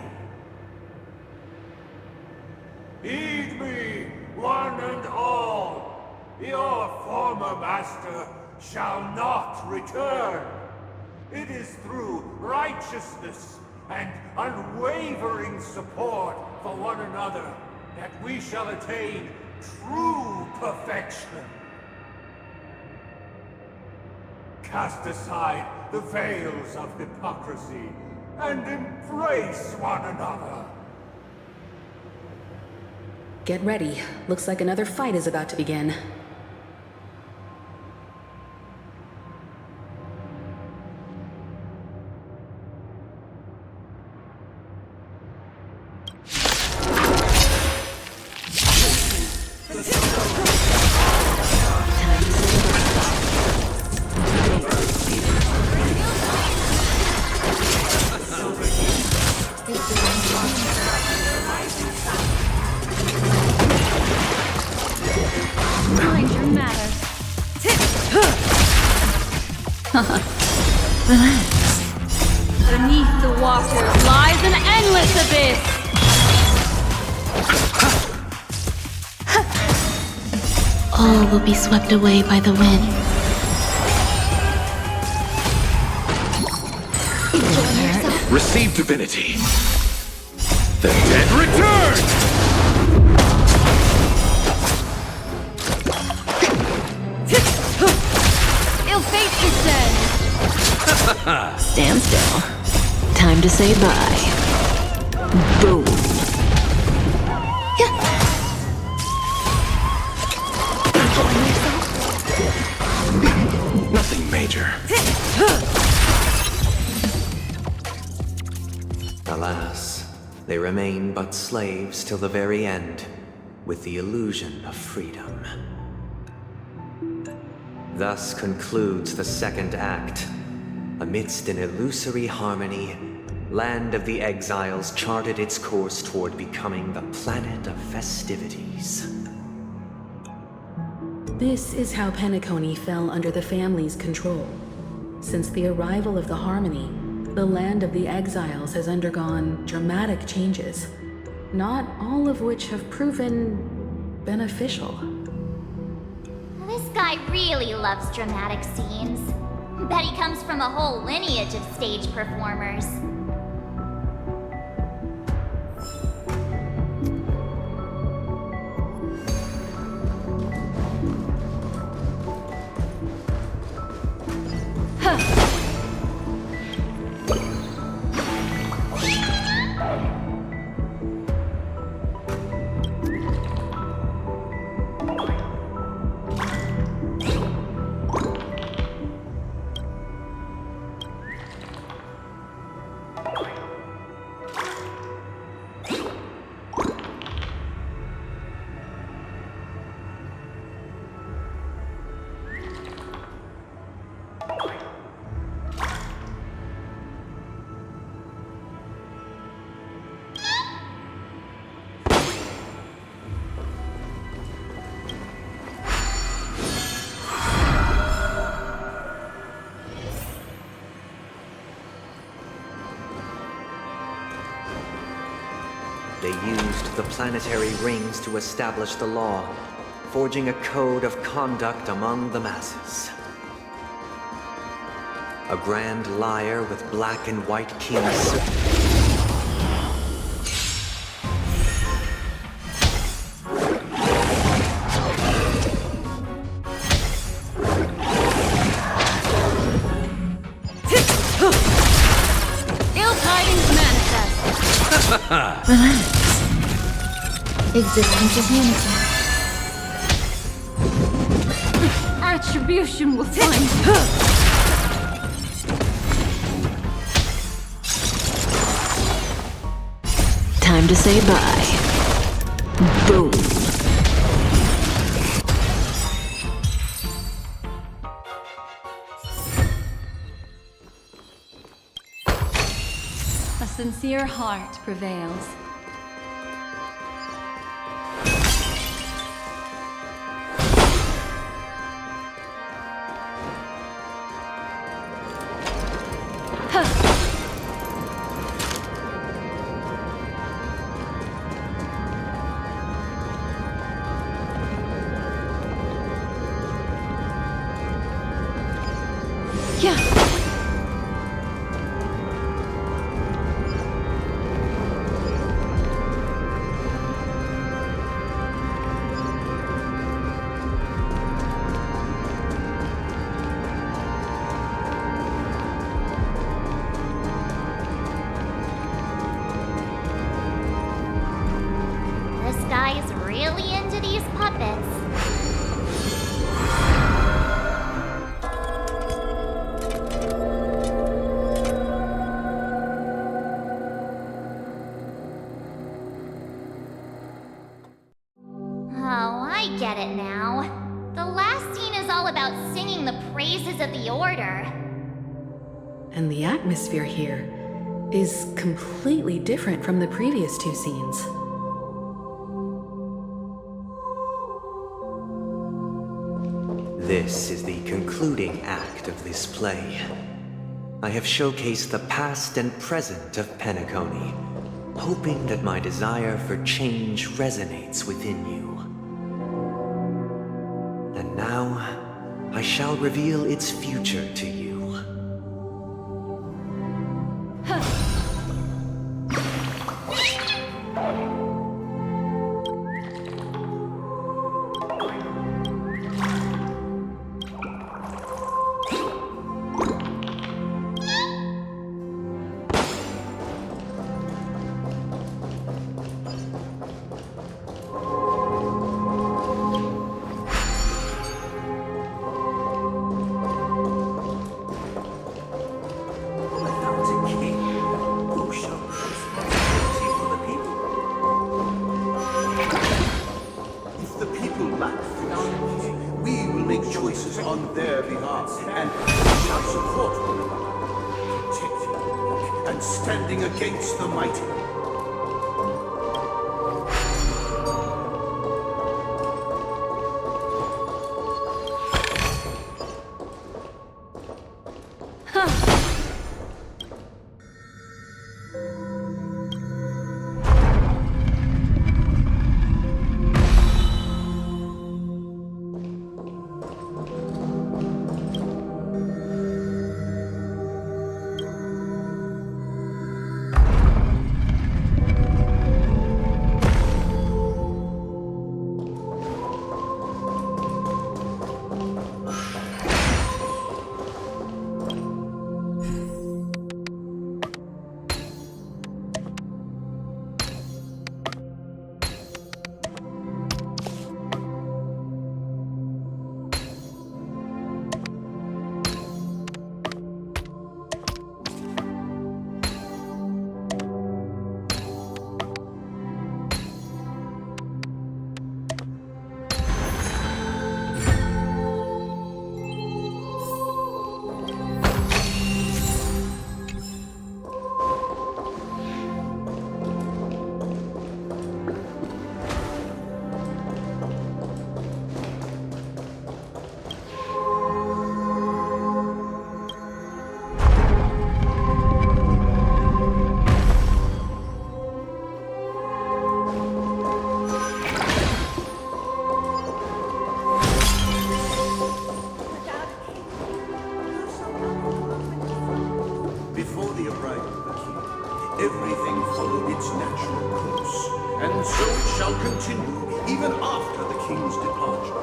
Heed me, one and all. Your former master shall not return. It is through righteousness and unwavering support for one another that we shall attain true perfection. Cast aside the veils of hypocrisy and embrace one another. Get ready. Looks like another fight is about to begin. Mind your manners. Relax. Beneath the waters lies an endless abyss. All will be swept away by the wind. Receive divinity. The dead return! Ill fate descend. Stand still. Time to say bye. Boom. Nothing major. Alas, they remain but slaves till the very end, with the illusion of freedom. Thus concludes the second act. Amidst an illusory harmony, Land of the Exiles charted its course toward becoming the planet of festivities. This is how Penacony fell under the family's control. Since the arrival of the Harmony, the land of the exiles has undergone dramatic changes, not all of which have proven beneficial. This guy really loves dramatic scenes. Bet he comes from a whole lineage of stage performers. They used the planetary rings to establish the law, forging a code of conduct among the masses. A grand lyre with black and white keys. Ill tidings manifest. Relax. Existence is unity. Retribution will find. Time to say bye. Boom. A sincere heart prevails. Yeah. This guy is really into these puppets. Oh, I get it now. The last scene is all about singing the praises of the Order. And the atmosphere here is completely different from the previous two scenes. This is the concluding act of this play. I have showcased the past and present of Penacony, hoping that my desire for change resonates within you. And now, I shall reveal its future to you. On their behalf, and we shall support one another, protecting the weak and standing against the mighty. Everything followed its natural course, and so it shall continue even after the king's departure.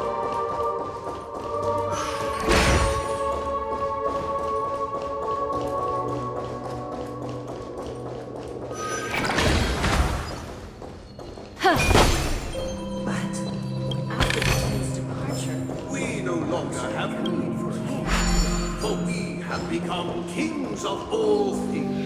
We no longer have need for a king, for we have become kings of all things.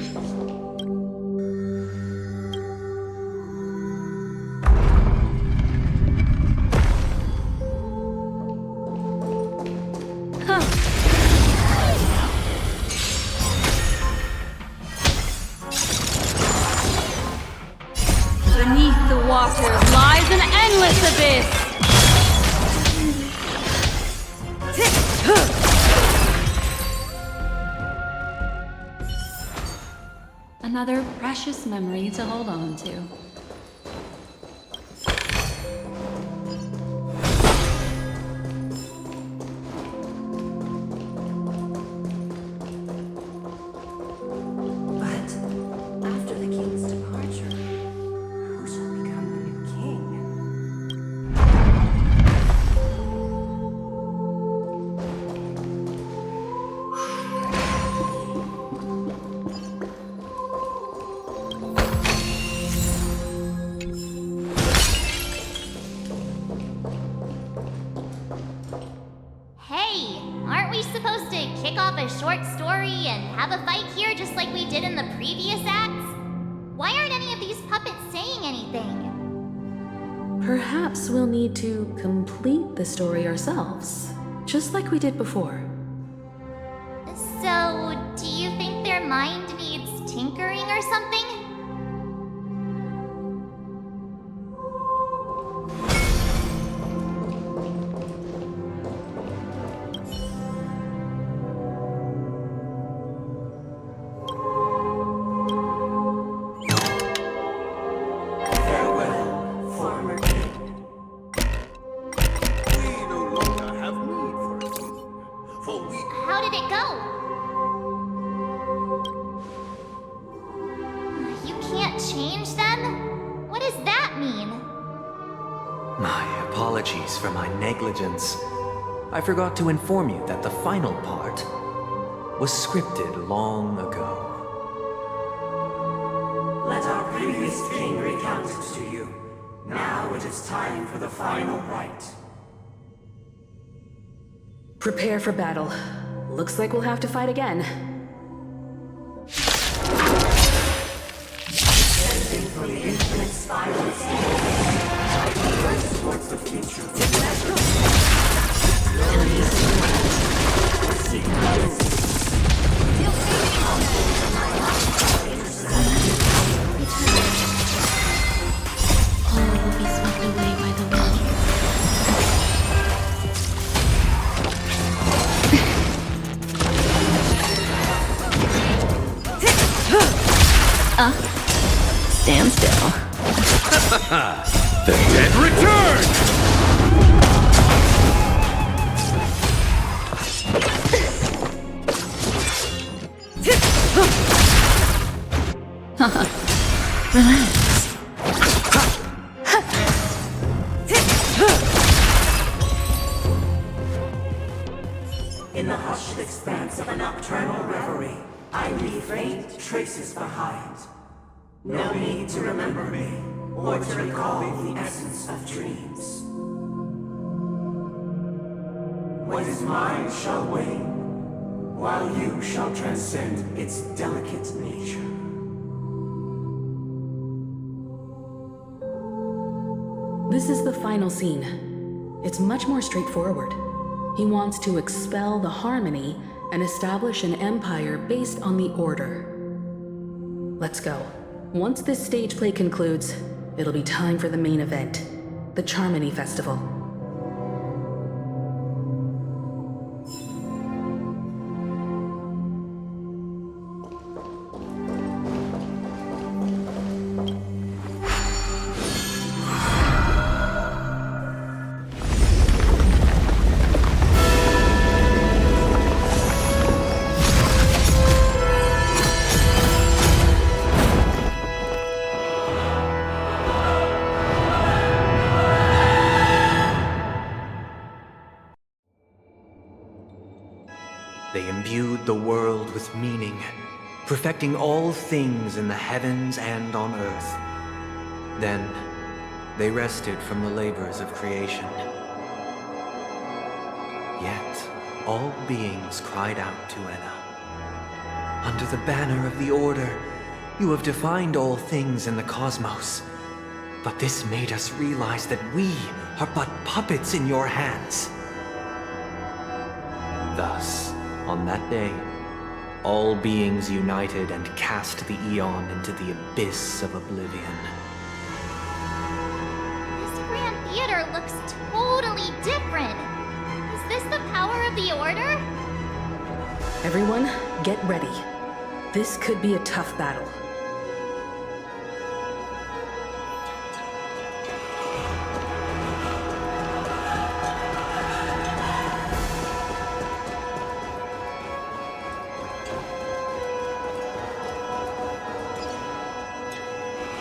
Beneath the waters lies an endless abyss! Another precious memory to hold on to. But after the king's departure, who shall become the new king? Hey, aren't we supposed to kick off a short story and have a fight here just like we did in the previous acts? Why aren't any of these puppets saying anything? Perhaps we'll need to complete the story ourselves, just like we did before. So, do you think their mind needs tinkering or something? Farewell, Farmer King. We no longer have need for a king, for we... How did it go? You can't change them? What does that mean? My apologies for my negligence. I forgot to inform you that the final part was scripted long ago. Let our previous king recount it to you. Now it is time for the final rite. Prepare for battle. Looks like we'll have to fight again. Destined for the infinite spiral stage. Towards the future. All will be swept away by the wind. Stand still. The dead return! Relax. In the hushed expanse of a nocturnal reverie, I leave faint traces behind. No need to remember me, or to recall the essence of dreams. What is mine shall wane, while you shall transcend its delicate nature. This is the final scene. It's much more straightforward. He wants to expel the Harmony and establish an empire based on the Order. Let's go. Once this stage play concludes, it'll be time for the main event, the Charmony Festival. the world with meaning, perfecting all things in the heavens and on earth. Then, they rested from the labors of creation. Yet, all beings cried out to Enna. Under the banner of the Order, you have defined all things in the cosmos. But this made us realize that we are but puppets in your hands. Thus, on that day, all beings united and cast the Eon into the abyss of oblivion. This Grand Theater looks totally different. Is this the power of the Order? Everyone, get ready. This could be a tough battle.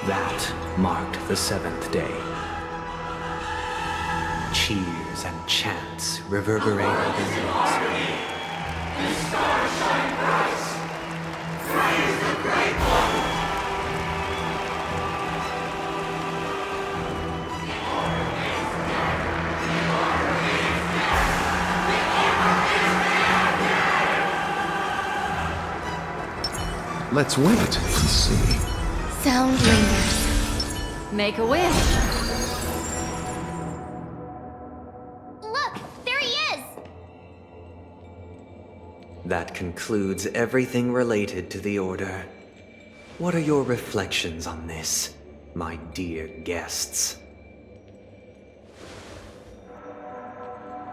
That marked the 7th day. Cheers and chants reverberated in the air. The stars shine bright. Praise the great one. Let's wait and see. Sound lingers. Make a wish. Look, there he is! That concludes everything related to the Order. What are your reflections on this, my dear guests?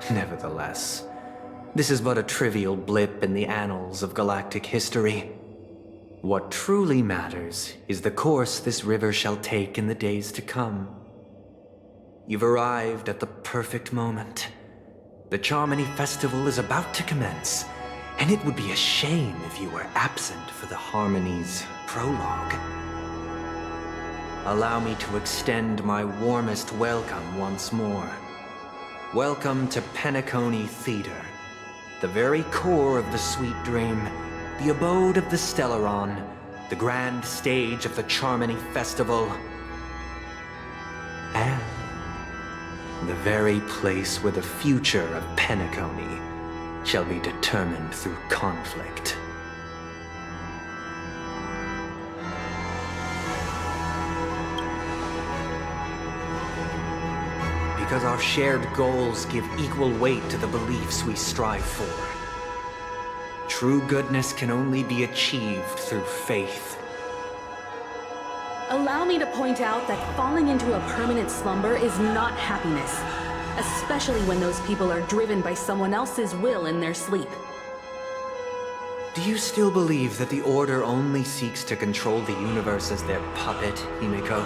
Nevertheless, this is but a trivial blip in the annals of galactic history. What truly matters is the course this river shall take in the days to come. You've arrived at the perfect moment. The Charmony Festival is about to commence, and it would be a shame if you were absent for the Harmony's prologue. Allow me to extend my warmest welcome once more. Welcome to Penacony Theater, the very core of the Sweet Dream, the abode of the Stellaron, the grand stage of the Charmony Festival, and the very place where the future of Penacony shall be determined through conflict. Because our shared goals give equal weight to the beliefs we strive for. True goodness can only be achieved through faith. Allow me to point out that falling into a permanent slumber is not happiness, especially when those people are driven by someone else's will in their sleep. Do you still believe that the Order only seeks to control the universe as their puppet, Himiko?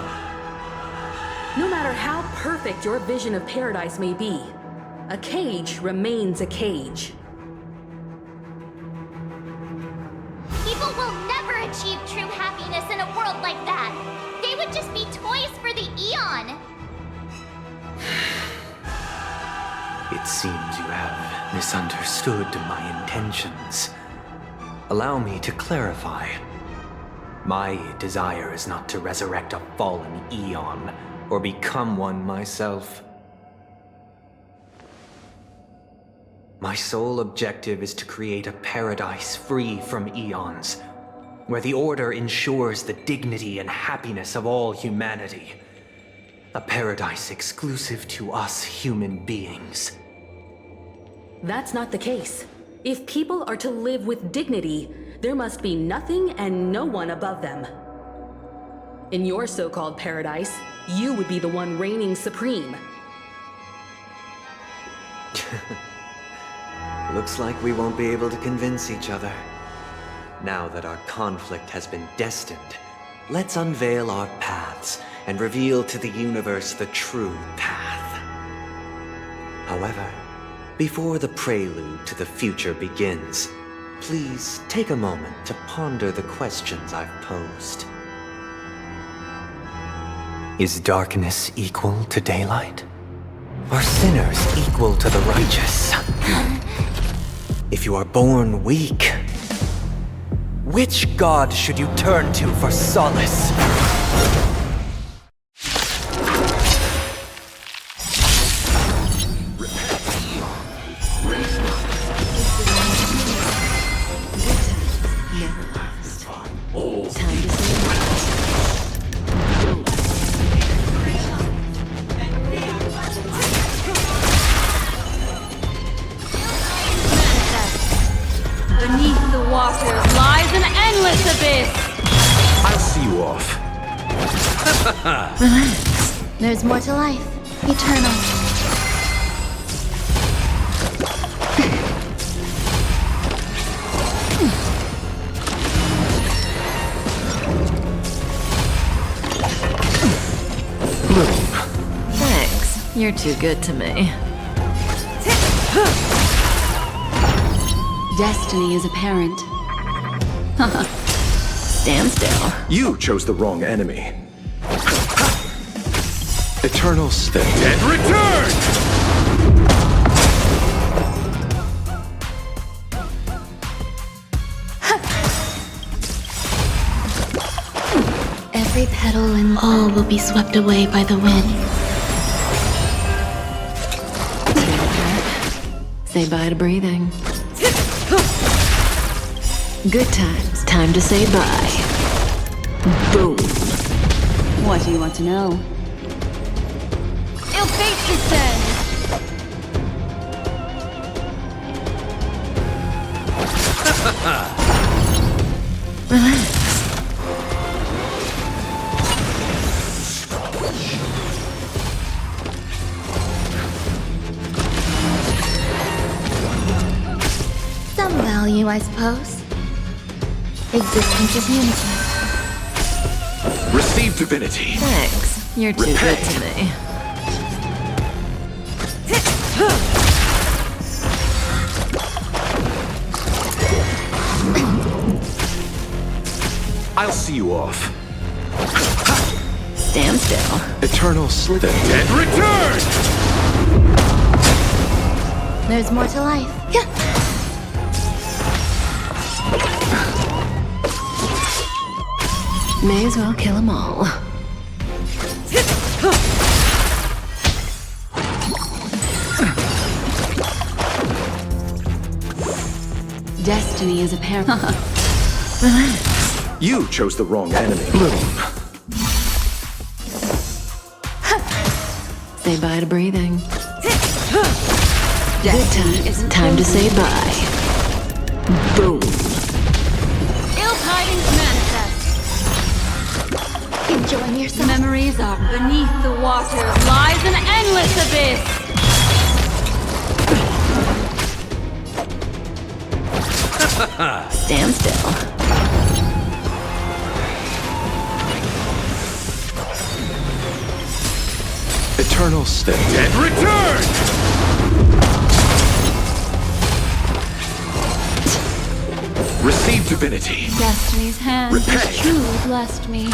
No matter how perfect your vision of paradise may be, a cage remains a cage. People will never achieve true happiness in a world like that. They would just be toys for the Eon. It seems you have misunderstood my intentions. Allow me to clarify. My desire is not to resurrect a fallen Eon, or become one myself. My sole objective is to create a paradise free from Eons, where the Order ensures the dignity and happiness of all humanity. A paradise exclusive to us human beings. That's not the case. If people are to live with dignity, there must be nothing and no one above them. In your so-called paradise, you would be the one reigning supreme. Looks like we won't be able to convince each other. Now that our conflict has been destined, let's unveil our paths and reveal to the universe the true path. However, before the prelude to the future begins, please take a moment to ponder the questions I've posed. Is darkness equal to daylight? Are sinners equal to the righteous? If you are born weak, Which god should you turn to for solace? Beneath the waters lies an endless abyss! I'll see you off. Relax. There's more to life. Eternal. Thanks. You're too good to me. Destiny is apparent. Stand still. You chose the wrong enemy. Eternal stay. And return! Every petal and all will be swept away by the wind. Say bye to breathing. Good times. Time to say bye. Boom. What do you want to know? Ill fate descends! Relax. Some value, I suppose. Existence is unity. Receive divinity. Thanks. You're too good to me. I'll see you off. Stand still. Eternal slither. And return! There's more to life. Yeah. May as well kill them all. Destiny is apparent. Relax. You chose the wrong enemy. Say bye to breathing. Good time. Time to say bye. Boom. Ill tidings manifest. Enjoying yourself. Memories are beneath the waters lies an endless abyss. Stand still. Eternal stay. And return! Receive divinity. Destiny's hand has truly blessed me.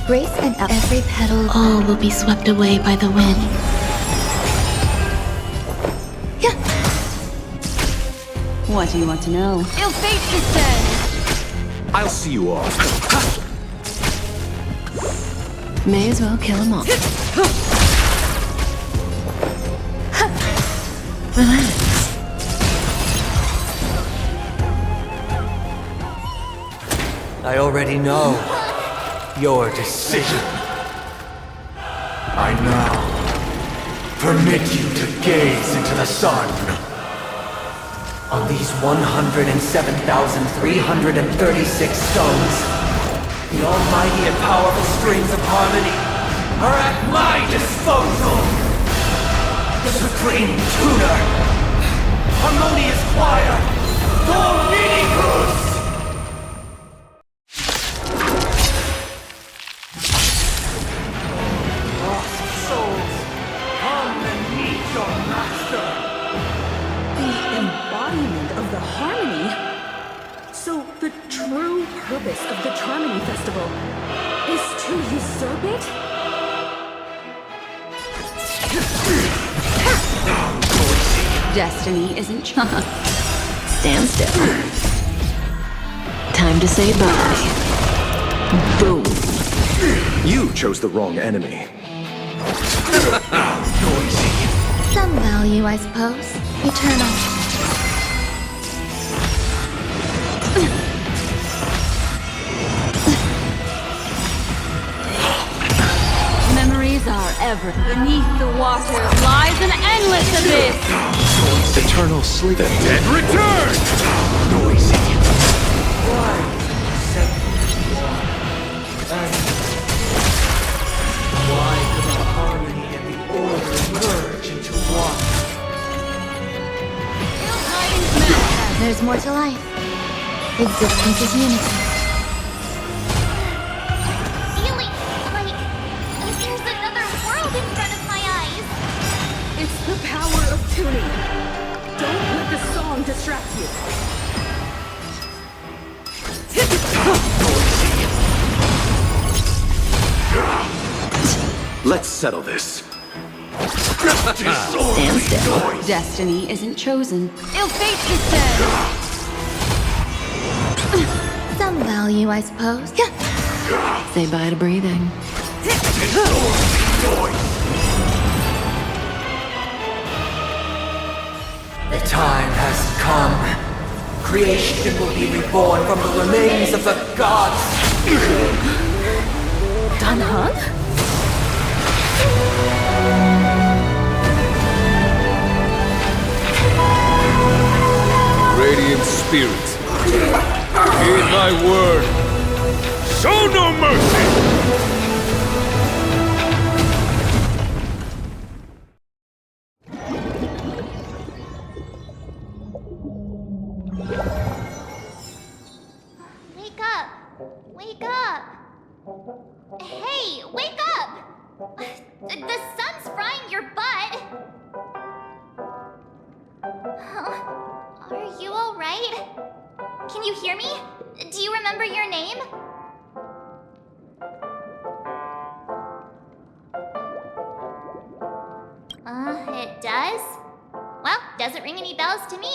Grace and every petal, all will be swept away by the wind. Yeah. What do you want to know? Ill fate descends! I'll see you off. May as well kill them all. Relax. I already know your decision. I now permit you to gaze into the sun. On these 107,336 stones, the almighty and powerful strings of harmony are at my disposal! The supreme tuner, harmonious choir, Dominicus! Lost souls, come and meet your master! The embodiment of the harmony? So the true purpose of the Charmony Festival is to usurp it? Destiny isn't Stand still. Time to say bye. Boom. You chose the wrong enemy. Some value, I suppose. Eternal. Memories are ever. Beneath the water lies an endless abyss. Eternal sleep. The dead return! Noisy. Why? Why do the harmony and the order merge into one? There's more to life. Existence is unity. Feeling like there's another world in front of my eyes. It's the power of tuning. Don't let the song distract you. Let's settle this. Stand still. Destiny isn't chosen. Ill fate descends. Some value, I suppose. Say bye to breathing. The time has come. Creation will be reborn from the remains of the gods. Danhun? Radiant spirit, heed my word. Show no mercy! Wake up! Wake up! Hey, wake up! The sun's frying your butt! Are you alright? Can you hear me? Do you remember your name? It does? Well, doesn't ring any bells to me.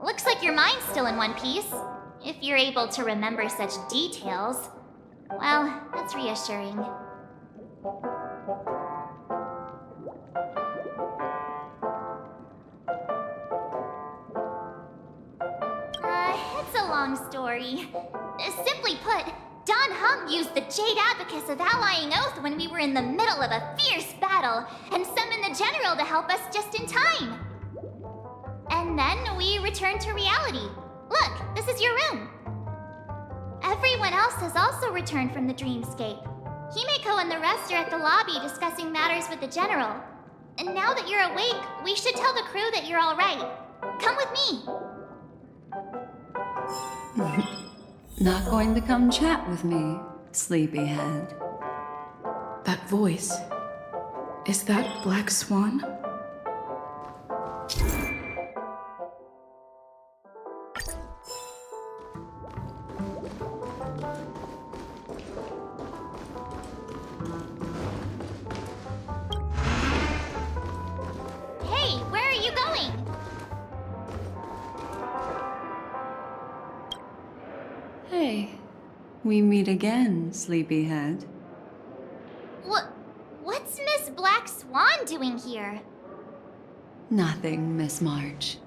Looks like your mind's still in one piece. If you're able to remember such details. Well, that's reassuring. It's a long story. Simply put, Don Hung used the Jade Abacus of Allying Oath when we were in the middle of a fierce battle and summoned the General to help us just in time. And then we returned to reality. Look, this is your room. Everyone else has also returned from the dreamscape. Himeko and the rest are at the lobby discussing matters with the General. And now that you're awake, we should tell the crew that you're all right. Come with me. Not going to come chat with me, sleepyhead. That voice. Is that Black Swan? Hey, where are you going? Hey, we meet again, sleepyhead. What's Miss Black Swan doing here? Nothing, Miss March.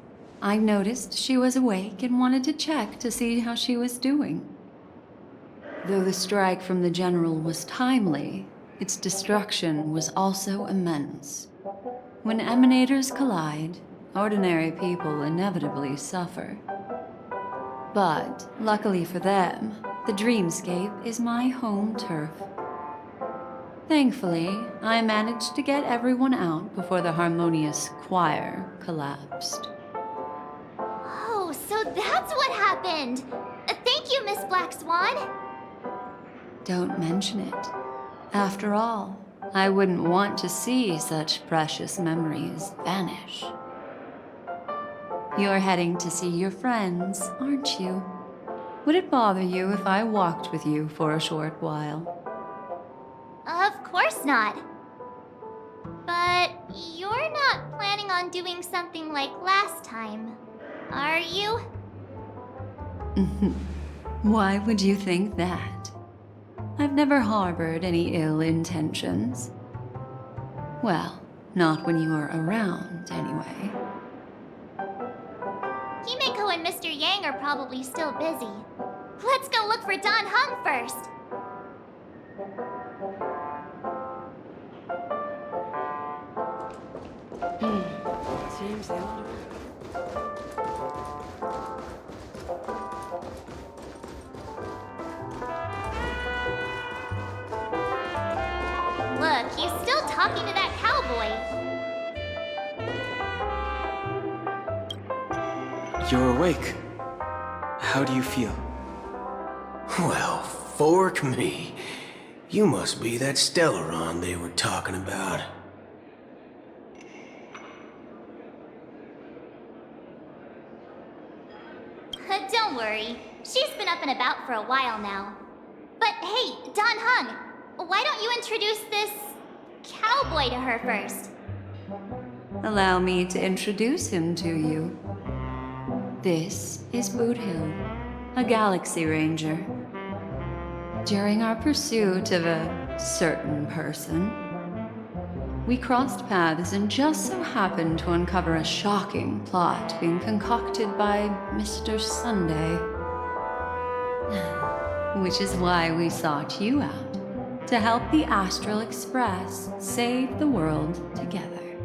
I noticed she was awake and wanted to check to see how she was doing. Though the strike from the General was timely, its destruction was also immense. When emanators collide, ordinary people inevitably suffer. But, luckily for them, the dreamscape is my home turf. Thankfully, I managed to get everyone out before the harmonious choir collapsed. Oh, so that's what happened! Thank you, Miss Black Swan! Don't mention it. After all, I wouldn't want to see such precious memories vanish. You're heading to see your friends, aren't you? Would it bother you if I walked with you for a short while? Of course not. But you're not planning on doing something like last time, Are you? Why would you think that? I've never harbored any ill intentions. Well, not when you were around, anyway. Himeko and Mr. Yang are probably still busy. Let's go look for Don Hung first. Seems they all Look, he's still talking to that cowboy. You're awake. How do you feel? Well, fork me. You must be that Stellaron they were talking about. Don't worry. She's been up and about for a while now. But hey, Don Hung, why don't you introduce this cowboy to her first? Allow me to introduce him to you. This is Boothill, a Galaxy Ranger. During our pursuit of a certain person, we crossed paths and just so happened to uncover a shocking plot being concocted by Mr. Sunday. Which is why we sought you out, to help the Astral Express save the world together.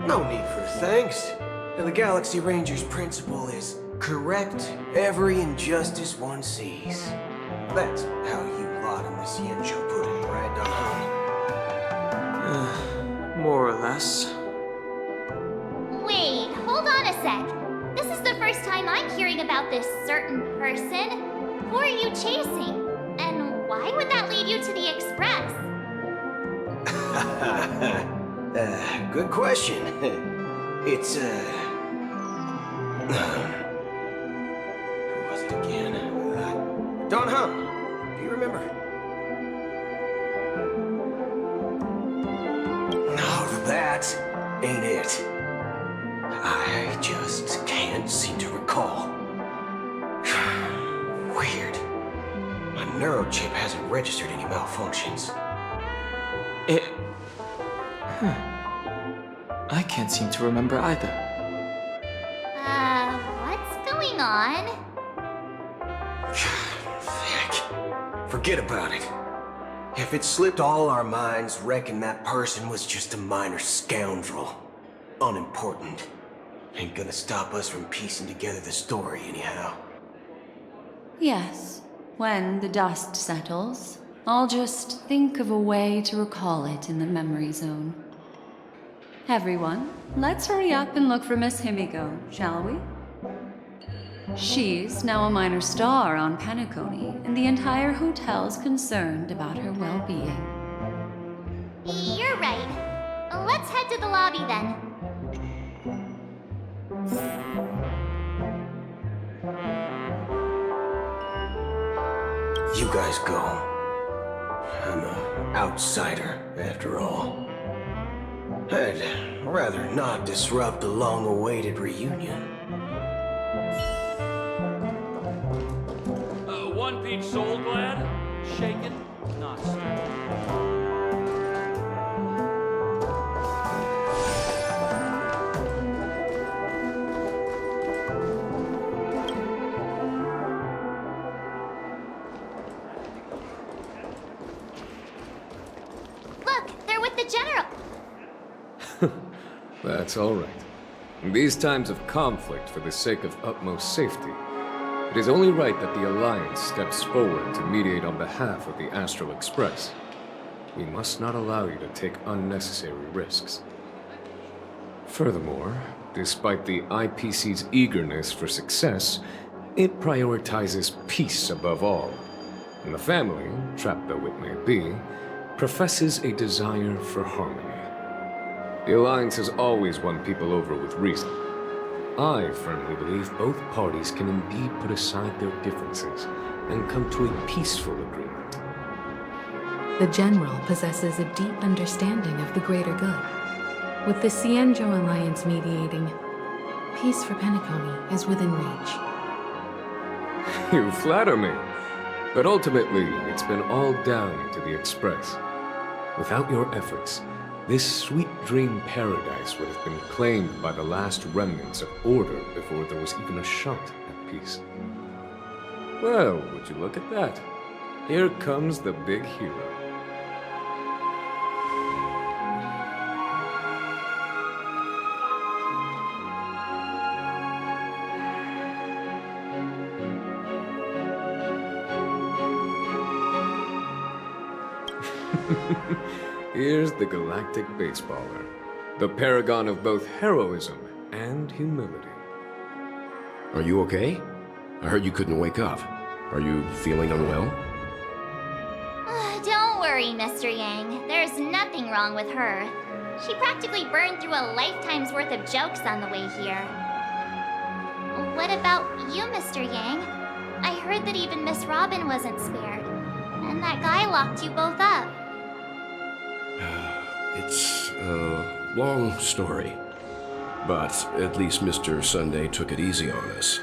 No need for thanks. The Galaxy Ranger's principle is correct every injustice one sees. That's how you lot in the Ciencio put it, right, Don Hung? More or less. Wait, hold on a sec. This is the first time I'm hearing about this certain person. Who are you chasing? And why would that lead you to the Express? Good question. It's, who was it again? Don Hung. Do you remember? No, that ain't it. I just can't seem to recall. Weird. My neurochip hasn't registered any malfunctions. I can't seem to remember either. What's going on? Forget about it. If it slipped all our minds, reckon that person was just a minor scoundrel. Unimportant. Ain't gonna stop us from piecing together the story anyhow. Yes, when the dust settles, I'll just think of a way to recall it in the memory zone. Everyone, let's hurry up and look for Miss Himiko, shall we? She's now a minor star on Penacony, and the entire hotel's concerned about her well-being. You're right. Let's head to the lobby then. You guys go. I'm an outsider, after all. I'd rather not disrupt the long-awaited reunion. One peach soul glad, shaken, not stirred. Look, they're with the General. That's all right. In these times of conflict for the sake of utmost safety, it is only right that the Alliance steps forward to mediate on behalf of the Astral Express. We must not allow you to take unnecessary risks. Furthermore, despite the IPC's eagerness for success, it prioritizes peace above all. And the family, trapped though it may be, professes a desire for harmony. The Alliance has always won people over with reason. I firmly believe both parties can indeed put aside their differences and come to a peaceful agreement. The General possesses a deep understanding of the greater good. With the Cienjo Alliance mediating, Peace for Penacony is within reach. You flatter me. But ultimately, it's been all down to the Express. Without your efforts, this sweet dream paradise would have been claimed by the last remnants of order before there was even a shot at peace. Well, would you look at that? Here comes the big hero. Here's the galactic baseballer, the paragon of both heroism and humility. Are you okay? I heard you couldn't wake up. Are you feeling unwell? Don't worry, Mr. Yang. There's nothing wrong with her. She practically burned through a lifetime's worth of jokes on the way here. What about you, Mr. Yang? I heard that even Miss Robin wasn't spared. And that guy locked you both up. It's a long story. But at least Mr. Sunday took it easy on us.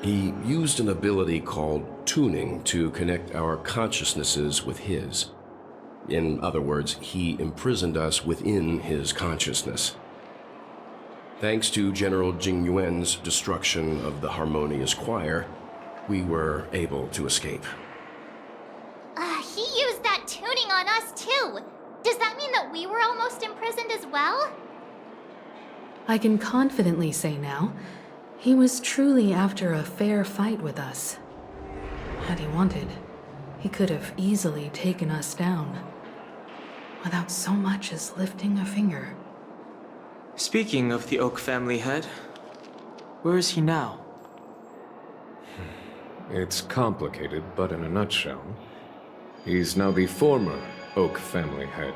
He used an ability called tuning to connect our consciousnesses with his. In other words, he imprisoned us within his consciousness. Thanks to General Jing Yuan's destruction of the Harmonious Choir, we were able to escape. He used that tuning on us too. Does that mean that we were almost imprisoned as well? I can confidently say now, he was truly after a fair fight with us. Had he wanted, he could have easily taken us down, without so much as lifting a finger. Speaking of the Oak family head, where is he now? It's complicated, but in a nutshell, he's now the former Oak family head.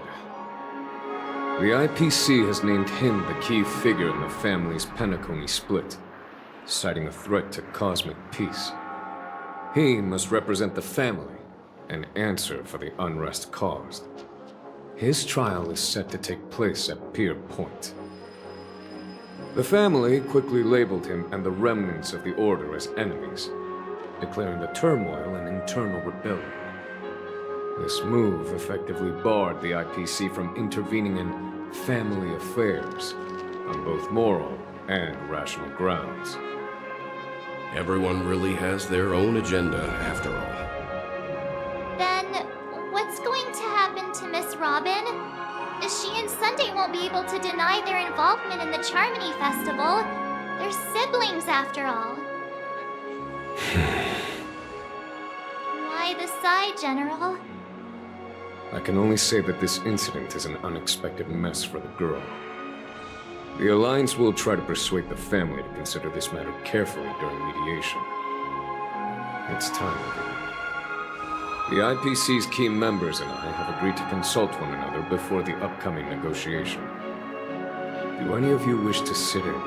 The IPC has named him the key figure in the family's Penacony split, citing a threat to cosmic peace. He must represent the family and answer for the unrest caused. His trial is set to take place at Pier Point. The family quickly labeled him and the remnants of the Order as enemies, declaring the turmoil an internal rebellion. This move effectively barred the IPC from intervening in family affairs on both moral and rational grounds. Everyone really has their own agenda, after all. Then, what's going to happen to Miss Robin? She and Sunday won't be able to deny their involvement in the Charmony Festival. They're siblings, after all. Why the sigh, General? I can only say that this incident is an unexpected mess for the girl. The Alliance will try to persuade the family to consider this matter carefully during mediation. It's time, everyone. The IPC's key members and I have agreed to consult one another before the upcoming negotiation. Do any of you wish to sit in?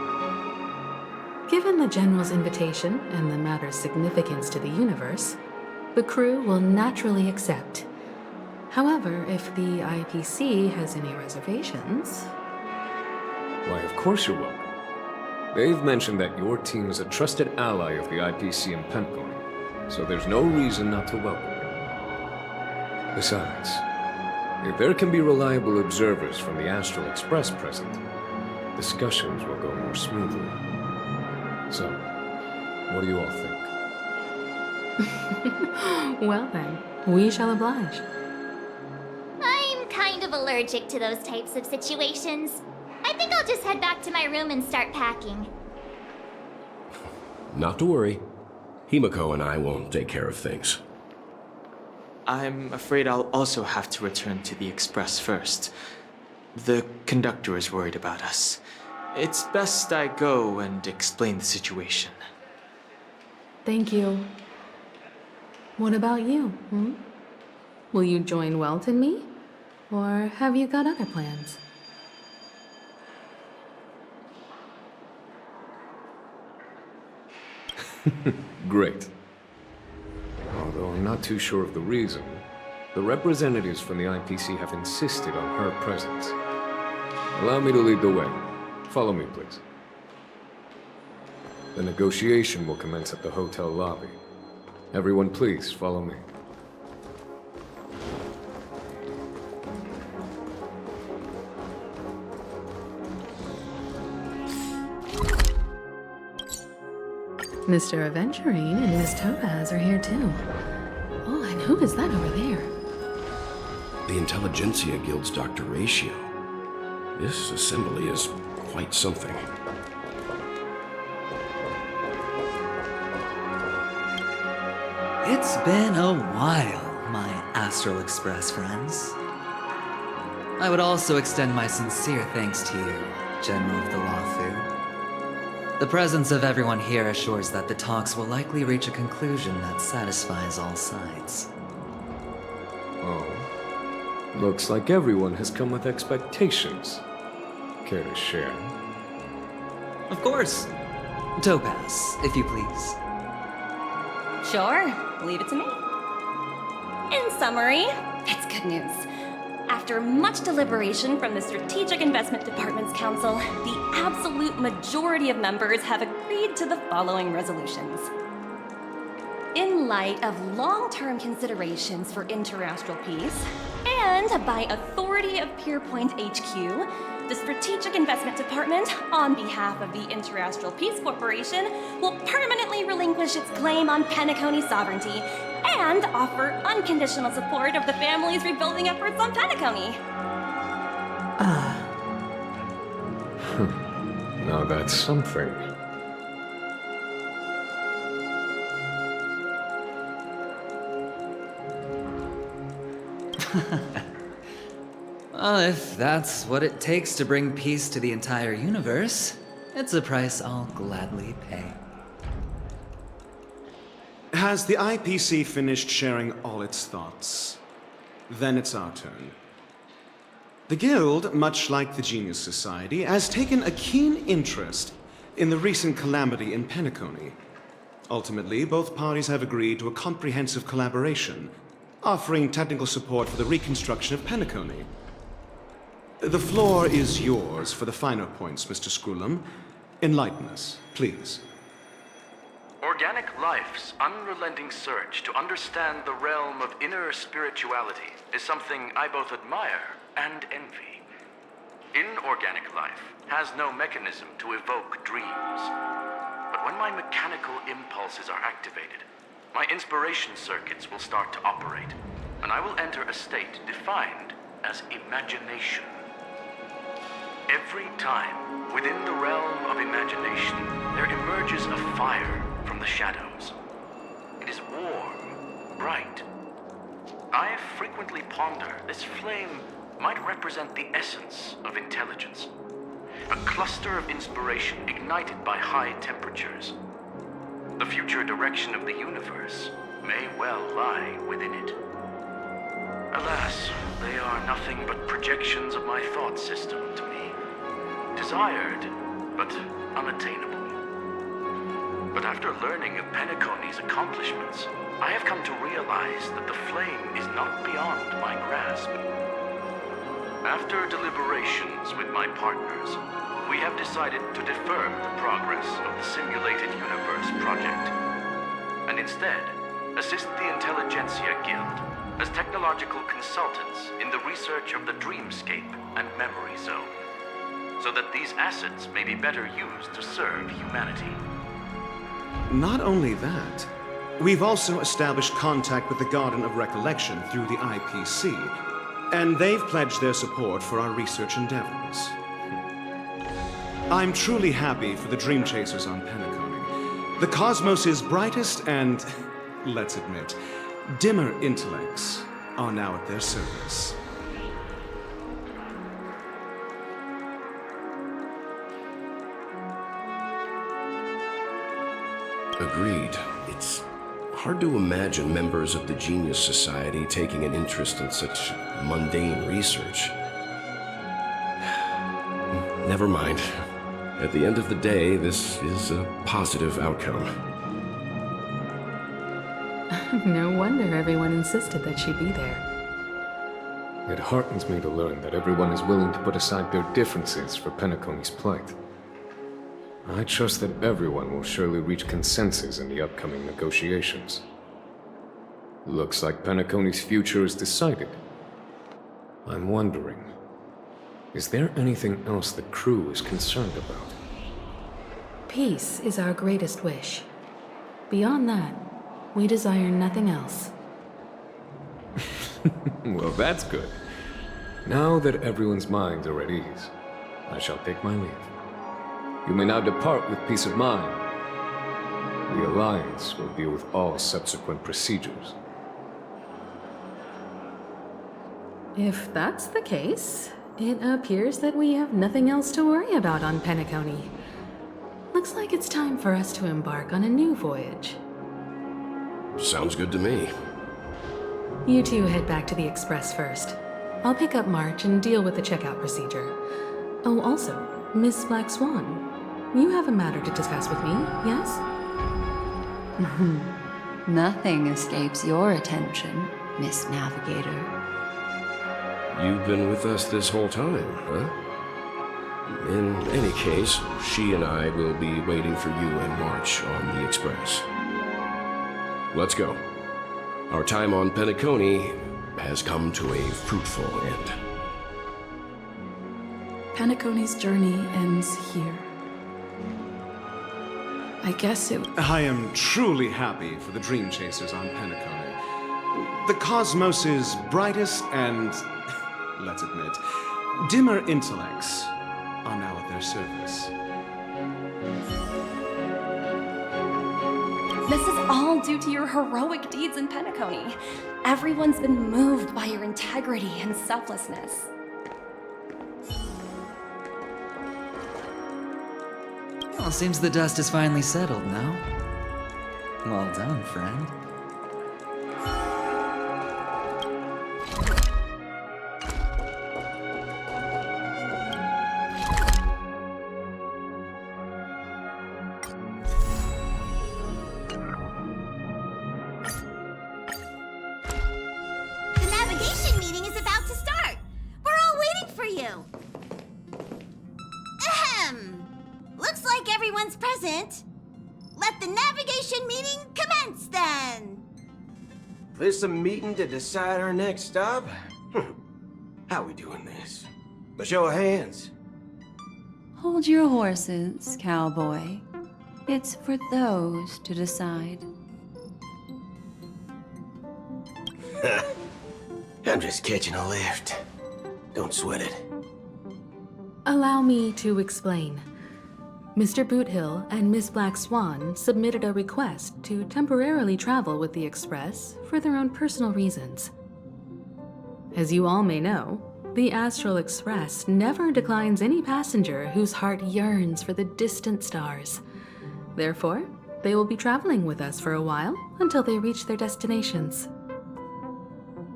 Given the General's invitation and the matter's significance to the universe, the crew will naturally accept. However, if the IPC has any reservations... Why, of course you're welcome. They've mentioned that your team is a trusted ally of the IPC in Penacony, so there's no reason not to welcome you. Besides, if there can be reliable observers from the Astral Express present, discussions will go more smoothly. So, what do you all think? Well then, we shall oblige. I'm kind of allergic to those types of situations. I think I'll just head back to my room and start packing. Not to worry. Himiko and I will take care of things. I'm afraid I'll also have to return to the Express first. The conductor is worried about us. It's best I go and explain the situation. Thank you. What about you, Will you join Welt and me? Or have you got other plans? Great. Although I'm not too sure of the reason, the representatives from the IPC have insisted on her presence. Allow me to lead the way. Follow me, please. The negotiation will commence at the hotel lobby. Everyone, please follow me. Mr. Aventurine and Miss Topaz are here too. Oh, and who is that over there? The Intelligentsia Guild's Dr. Ratio. This assembly is quite something. It's been a while, my Astral Express friends. I would also extend my sincere thanks to you, General of the Lawfu. The presence of everyone here assures that the talks will likely reach a conclusion that satisfies all sides. Oh. Looks like everyone has come with expectations. Care to share? Of course. Topaz, if you please. Sure, leave it to me. In summary, it's good news. After much deliberation from the Strategic Investment Department's Council, the absolute majority of members have agreed to the following resolutions. In light of long-term considerations for interastral peace, and by authority of Pierpoint HQ, the Strategic Investment Department, on behalf of the Interastral Peace Corporation, will permanently relinquish its claim on Penacony sovereignty and offer unconditional support of the family's rebuilding efforts on Penacony. Now that's something. Well, if that's what it takes to bring peace to the entire universe, it's a price I'll gladly pay. Has the IPC finished sharing all its thoughts? Then it's our turn. The Guild, much like the Genius Society, has taken a keen interest in the recent calamity in Penacony. Ultimately, both parties have agreed to a comprehensive collaboration, offering technical support for the reconstruction of Penacony. The floor is yours for the finer points, Mr. Screwlum. Enlighten us, please. Organic life's unrelenting search to understand the realm of inner spirituality is something I both admire and envy. Inorganic life has no mechanism to evoke dreams. But when my mechanical impulses are activated, my inspiration circuits will start to operate, and I will enter a state defined as imagination. Every time, within the realm of imagination, there emerges a fire from the shadows. It is warm, bright. I frequently ponder this flame might represent the essence of intelligence. A cluster of inspiration ignited by high temperatures. The future direction of the universe may well lie within it. Alas, they are nothing but projections of my thought system to me. Desired, but unattainable. But after learning of Penacony's accomplishments, I have come to realize that the flame is not beyond my grasp. After deliberations with my partners, we have decided to defer the progress of the Simulated Universe project, and instead assist the Intelligentsia Guild as technological consultants in the research of the Dreamscape and Memory Zone, so that these assets may be better used to serve humanity. Not only that, we've also established contact with the Garden of Recollection through the IPC, and they've pledged their support for our research endeavors. I'm truly happy for the Dream Chasers on Penacony. The cosmos' brightest and, let's admit, dimmer intellects are now at their service. Agreed. It's hard to imagine members of the Genius Society taking an interest in such mundane research. Never mind. At the end of the day, this is a positive outcome. No wonder everyone insisted that she be there. It heartens me to learn that everyone is willing to put aside their differences for Penacony's plight. I trust that everyone will surely reach consensus in the upcoming negotiations. Looks like Penacony's future is decided. I'm wondering, is there anything else the crew is concerned about? Peace is our greatest wish. Beyond that, we desire nothing else. Well, that's good. Now that everyone's minds are at ease, I shall take my leave. You may now depart with peace of mind. The Alliance will deal with all subsequent procedures. If that's the case, it appears that we have nothing else to worry about on Penacony. Looks like it's time for us to embark on a new voyage. Sounds good to me. You two head back to the Express first. I'll pick up March and deal with the checkout procedure. Oh, also, Miss Black Swan, you have a matter to discuss with me, yes? Nothing escapes your attention, Miss Navigator. You've been with us this whole time, huh? In any case, she and I will be waiting for you in March on the Express. Let's go. Our time on Penacony has come to a fruitful end. Penacony's journey ends here. I guess it... I am truly happy for the Dream Chasers on Penacony. The cosmos' brightest and, let's admit, dimmer intellects are now at their service. This is all due to your heroic deeds in Penacony. Everyone's been moved by your integrity and selflessness. Well, seems the dust is finally settled now. Well done, friend. The navigation meeting is about to start. We're all waiting for you. Ahem. Looks like everyone's present. Let the navigation meeting commence then. This a meeting to decide our next stop? How we doing this? A show of hands. Hold your horses, cowboy. It's for those to decide. I'm just catching a lift. Don't sweat it. Allow me to explain. Mr. Boothill and Miss Black Swan submitted a request to temporarily travel with the Express for their own personal reasons. As you all may know, the Astral Express never declines any passenger whose heart yearns for the distant stars. Therefore, they will be traveling with us for a while until they reach their destinations.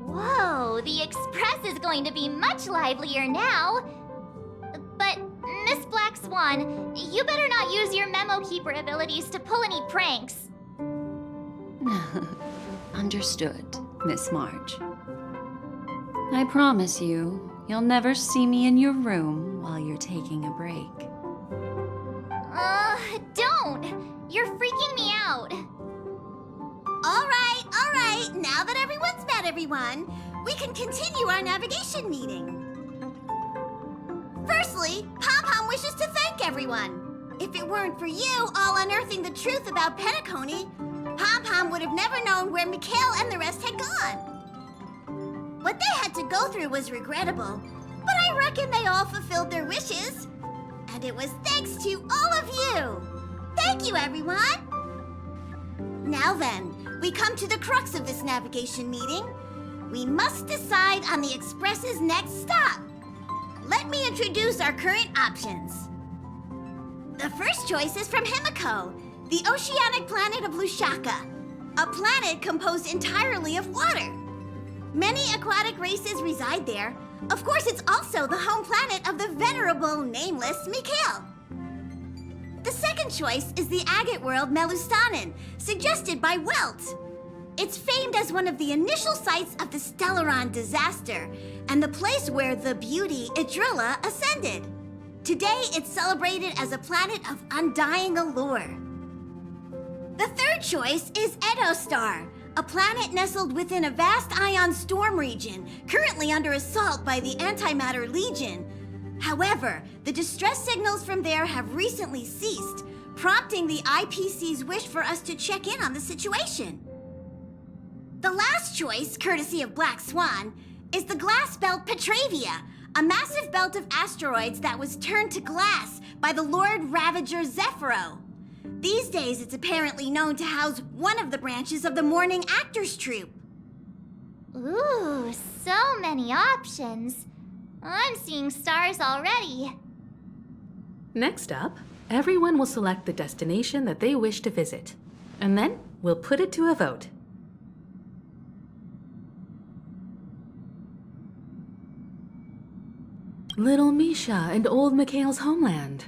Whoa, the Express is going to be much livelier now. But, Miss Black Swan, you better not use your memo keeper abilities to pull any pranks. Understood, Miss March. I promise you, you'll never see me in your room while you're taking a break. Don't! You're freaking me out. All right. Now that everyone's met everyone, we can continue our navigation meeting. Firstly, Pom-Pom wishes to thank everyone. If it weren't for you all unearthing the truth about Penacony, Pom-Pom would have never known where Mikhail and the rest had gone. What they had to go through was regrettable, but I reckon they all fulfilled their wishes. And it was thanks to all of you. Thank you, everyone. Now then, we come to the crux of this navigation meeting. We must decide on the Express's next stop. Let me introduce our current options. The first choice is from Himiko, the oceanic planet of Lushaka, a planet composed entirely of water. Many aquatic races reside there. Of course, it's also the home planet of the venerable, nameless Mikhail. The second choice is the agate world Melustanen, suggested by Welt. It's famed as one of the initial sites of the Stellaron disaster, and the place where the beauty Idrilla ascended. Today, it's celebrated as a planet of undying allure. The third choice is Edo Star, a planet nestled within a vast ion storm region, currently under assault by the Antimatter Legion. However, the distress signals from there have recently ceased, prompting the IPC's wish for us to check in on the situation. The last choice, courtesy of Black Swan, is the glass belt Petravia, a massive belt of asteroids that was turned to glass by the Lord Ravager Zephyro. These days, it's apparently known to house one of the branches of the Morning Actors Troupe. Ooh, so many options. I'm seeing stars already. Next up, everyone will select the destination that they wish to visit, and then we'll put it to a vote. Little Misha and old Mikhail's homeland.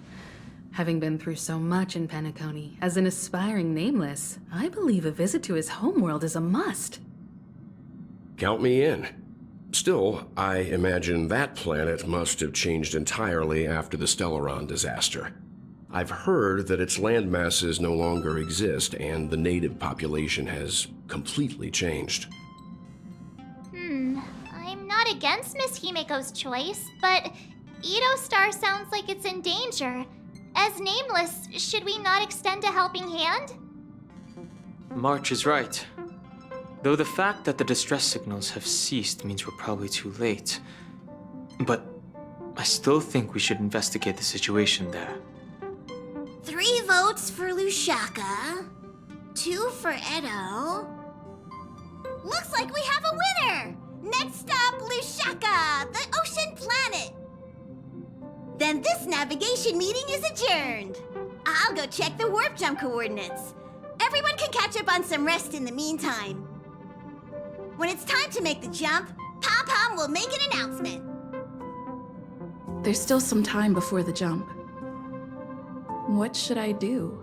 Having been through so much in Penacony, as an aspiring nameless, I believe a visit to his homeworld is a must. Count me in. Still, I imagine that planet must have changed entirely after the Stellaron disaster. I've heard that its land masses no longer exist and the native population has completely changed. I'm not against Miss Himiko's choice, but Edo Star sounds like it's in danger. As nameless, should we not extend a helping hand? March is right. Though the fact that the distress signals have ceased means we're probably too late. But I still think we should investigate the situation there. 3 votes for Lushaka, 2 for Edo. Looks like we have a winner! Next up, Lushaka, the ocean planet. Then this navigation meeting is adjourned. I'll go check the warp jump coordinates. Everyone can catch up on some rest in the meantime. When it's time to make the jump, Pom-Pom will make an announcement. There's still some time before the jump. What should I do?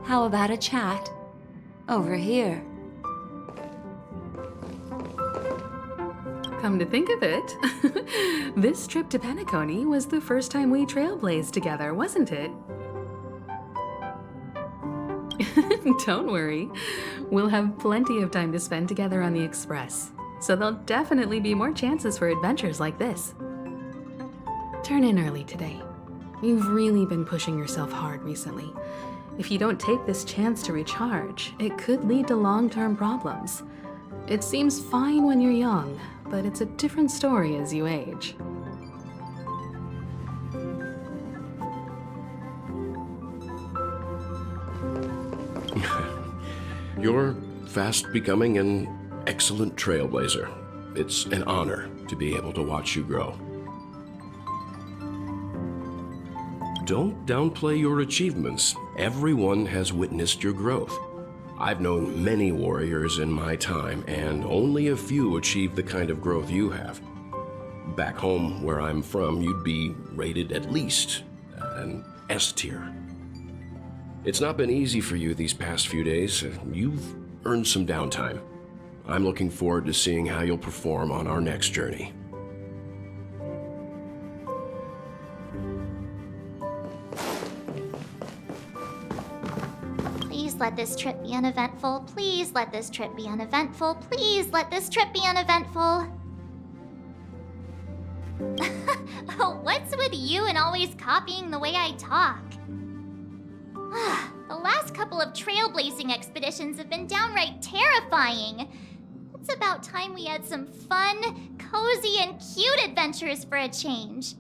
How about a chat? Over here. Come to think of it, this trip to Penacony was the first time we trailblazed together, wasn't it? Don't worry. We'll have plenty of time to spend together on the Express, so there'll definitely be more chances for adventures like this. Turn in early today. You've really been pushing yourself hard recently. If you don't take this chance to recharge, it could lead to long-term problems. It seems fine when you're young, but it's a different story as you age. You're fast becoming an excellent trailblazer. It's an honor to be able to watch you grow. Don't downplay your achievements. Everyone has witnessed your growth. I've known many warriors in my time, and only a few achieved the kind of growth you have. Back home, where I'm from, you'd be rated at least an S tier. It's not been easy for you these past few days. You've earned some downtime. I'm looking forward to seeing how you'll perform on our next journey. Please let this trip be uneventful. Please let this trip be uneventful. Please let this trip be uneventful. What's with you and always copying the way I talk? The last couple of trailblazing expeditions have been downright terrifying. It's about time we had some fun, cozy, and cute adventures for a change.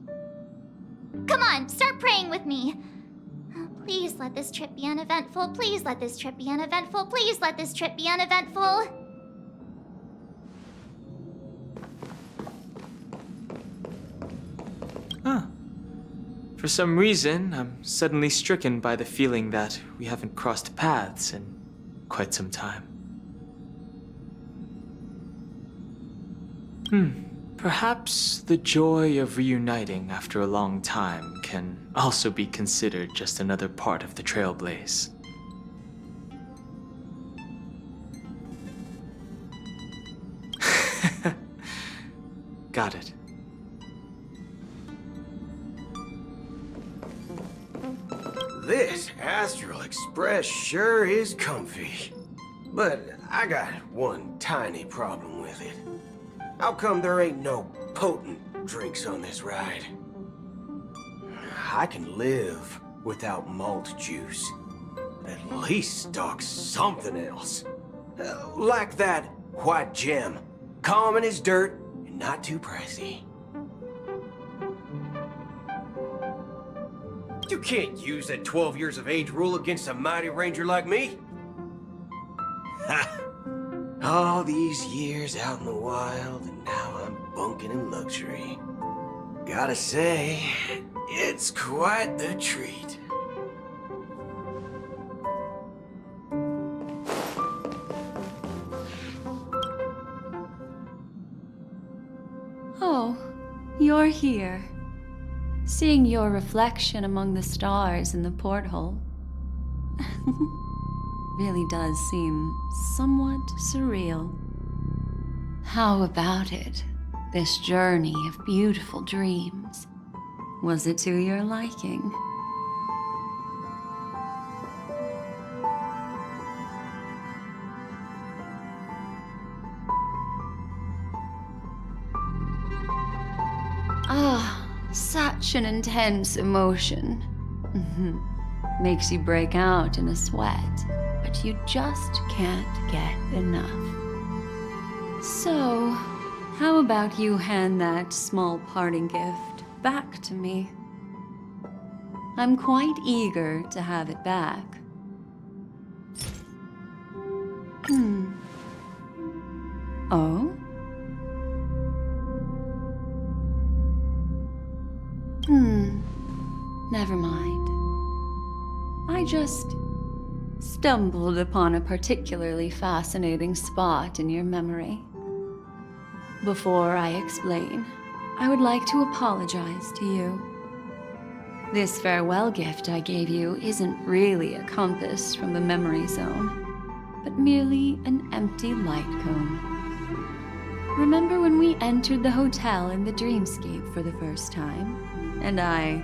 Come on, start praying with me. Please let this trip be uneventful. Please let this trip be uneventful. Please let this trip be uneventful. For some reason, I'm suddenly stricken by the feeling that we haven't crossed paths in quite some time. Perhaps the joy of reuniting after a long time can also be considered just another part of the Trailblaze. Got it. Astral Express sure is comfy. But I got one tiny problem with it. How come there ain't no potent drinks on this ride? I can live without malt juice. At least stock something else. Like that white gem. Common as dirt and not too pricey. You can't use that 12 years of age rule against a mighty ranger like me. Ha! All these years out in the wild, and now I'm bunking in luxury. Gotta say, it's quite the treat. Oh, you're here. Seeing your reflection among the stars in the porthole really does seem somewhat surreal. How about it? This journey of beautiful dreams. Was it to your liking? Ah, such an intense emotion. Makes you break out in a sweat, but you just can't get enough. So, how about you hand that small parting gift back to me? I'm quite eager to have it back. Oh? Never mind. I just stumbled upon a particularly fascinating spot in your memory. Before I explain, I would like to apologize to you. This farewell gift I gave you isn't really a compass from the memory zone, but merely an empty light cone. Remember when we entered the hotel in the dreamscape for the first time, and I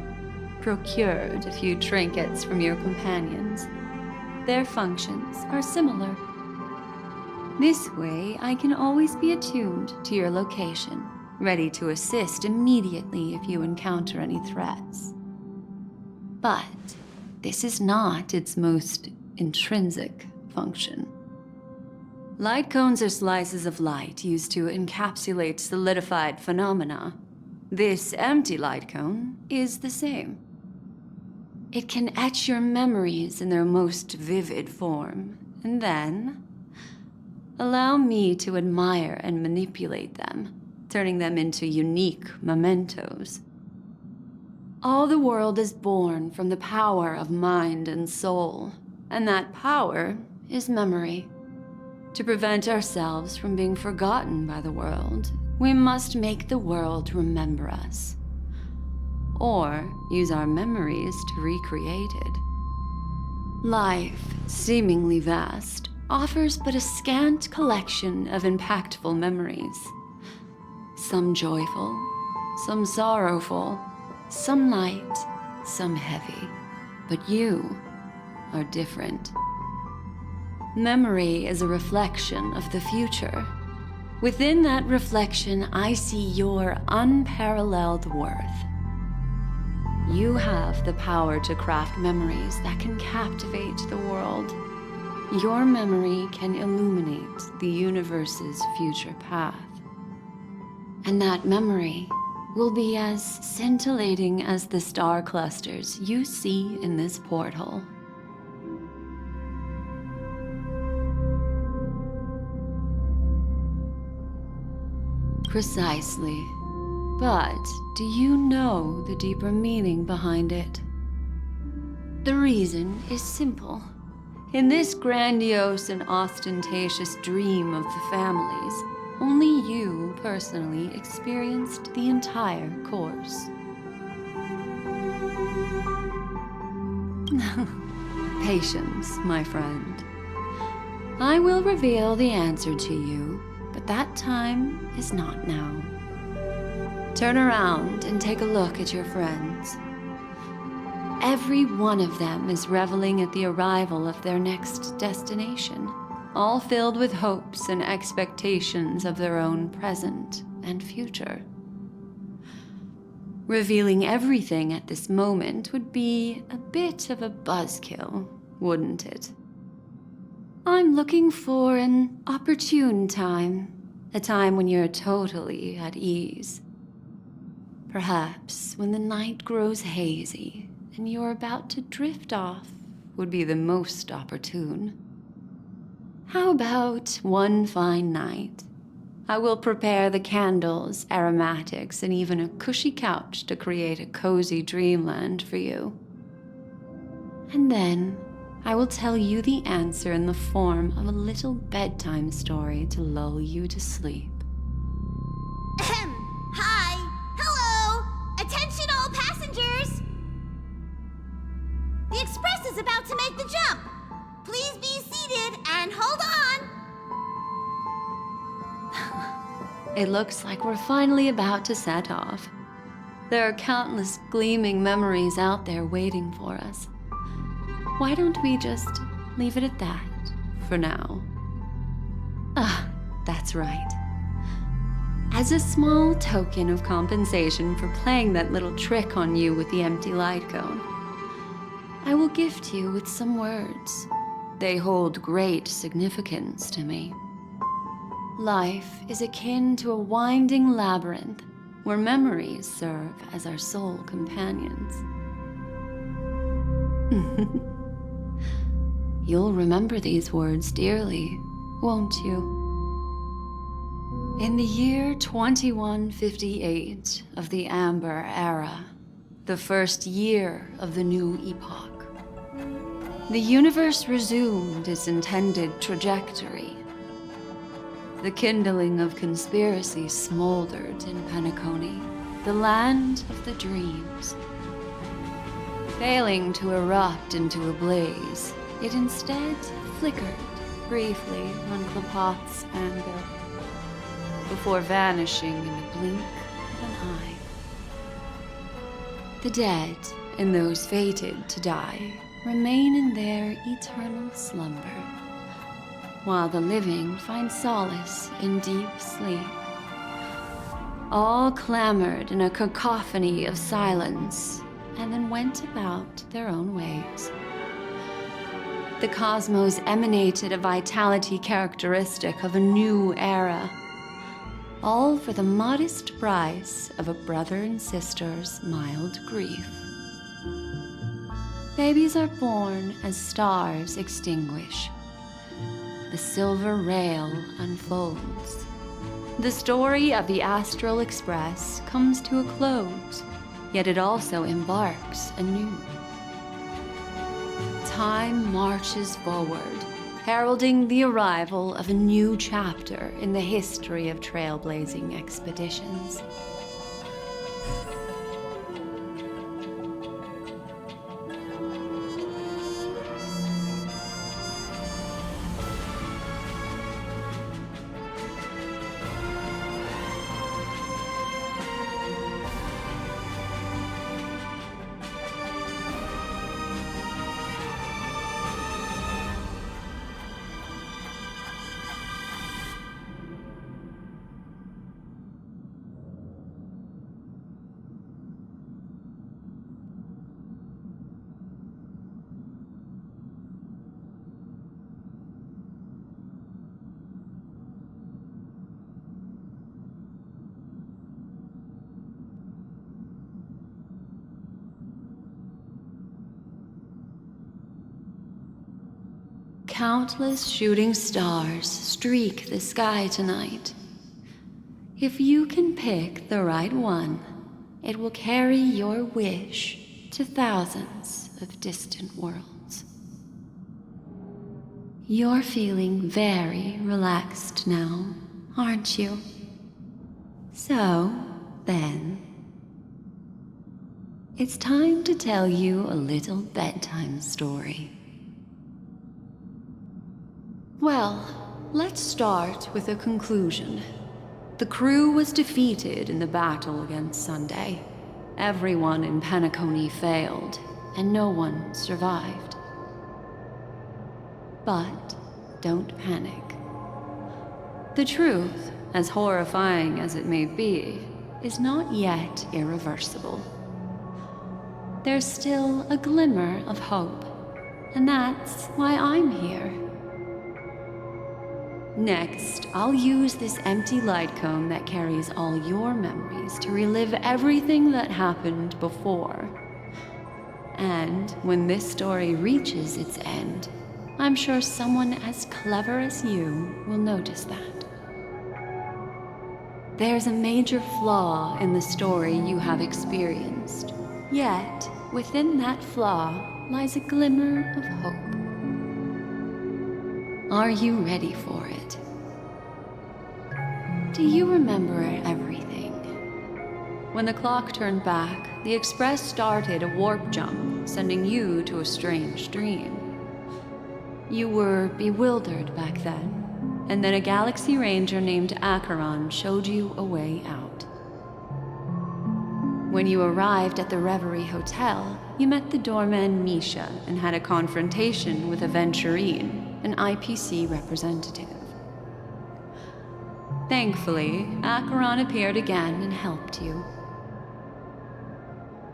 procured a few trinkets from your companions? Their functions are similar. This way, I can always be attuned to your location, ready to assist immediately if you encounter any threats. But this is not its most intrinsic function. Light cones are slices of light used to encapsulate solidified phenomena. This empty light cone is the same. It can etch your memories in their most vivid form, and then allow me to admire and manipulate them, turning them into unique mementos. All the world is born from the power of mind and soul, and that power is memory. To prevent ourselves from being forgotten by the world, we must make the world remember us, or use our memories to recreate it. Life, seemingly vast, offers but a scant collection of impactful memories. Some joyful, some sorrowful, some light, some heavy. But you are different. Memory is a reflection of the future. Within that reflection, I see your unparalleled worth. You have the power to craft memories that can captivate the world. Your memory can illuminate the universe's future path. And that memory will be as scintillating as the star clusters you see in this porthole. Precisely. But do you know the deeper meaning behind it? The reason is simple. In this grandiose and ostentatious dream of the families, only you personally experienced the entire course. Patience, my friend. I will reveal the answer to you, but that time is not now. Turn around and take a look at your friends. every one of them is reveling at the arrival of their next destination, all filled with hopes and expectations of their own present and future. Revealing everything at this moment would be a bit of a buzzkill, wouldn't it? I'm looking for an opportune time, a time when you're totally at ease. Perhaps when the night grows hazy and you're about to drift off would be the most opportune. How about one fine night? I will prepare the candles, aromatics, and even a cushy couch to create a cozy dreamland for you. And then I will tell you the answer in the form of a little bedtime story to lull you to sleep. Hi! Hello! Attention all passengers! The express is about to make the jump. Please be seated and hold on. It looks like we're finally about to set off. There are countless gleaming memories out there waiting for us. Why don't we just leave it at that for now? Ah, that's right. As a small token of compensation for playing that little trick on you with the empty light cone, I will gift you with some words. They hold great significance to me. Life is akin to a winding labyrinth where memories serve as our sole companions. You'll remember these words dearly, won't you? In the year 2158 of the Amber Era, the first year of the new epoch, the universe resumed its intended trajectory. The kindling of conspiracy smoldered in Penacony, the land of the dreams. Failing to erupt into a blaze, it instead flickered briefly on Klapoth's anvil, before vanishing in the blink of an eye. The dead and those fated to die remain in their eternal slumber, while the living find solace in deep sleep. All clamored in a cacophony of silence, and then went about their own ways. The cosmos emanated a vitality characteristic of a new era, all for the modest price of a brother and sister's mild grief. Babies are born as stars extinguish. The silver rail unfolds. The story of the Astral Express comes to a close, yet it also embarks anew. Time marches forward, heralding the arrival of a new chapter in the history of trailblazing expeditions. Countless shooting stars streak the sky tonight. If you can pick the right one, it will carry your wish to thousands of distant worlds. You're feeling very relaxed now, aren't you? So, then, it's time to tell you a little bedtime story. Well, let's start with a conclusion. The crew was defeated in the battle against Sunday. Everyone in Penacony failed, and no one survived. But don't panic. The truth, as horrifying as it may be, is not yet irreversible. There's still a glimmer of hope, and that's why I'm here. Next, I'll use this empty light cone that carries all your memories to relive everything that happened before. And when this story reaches its end, I'm sure someone as clever as you will notice that. There's a major flaw in the story you have experienced, yet within that flaw lies a glimmer of hope. Are you ready for it? Do you remember everything? When the clock turned back, the Express started a warp jump, sending you to a strange dream. You were bewildered back then, and then a Galaxy Ranger named Acheron showed you a way out. When you arrived at the Reverie Hotel, you met the doorman Misha and had a confrontation with Aventurine, an IPC representative. Thankfully, Acheron appeared again and helped you.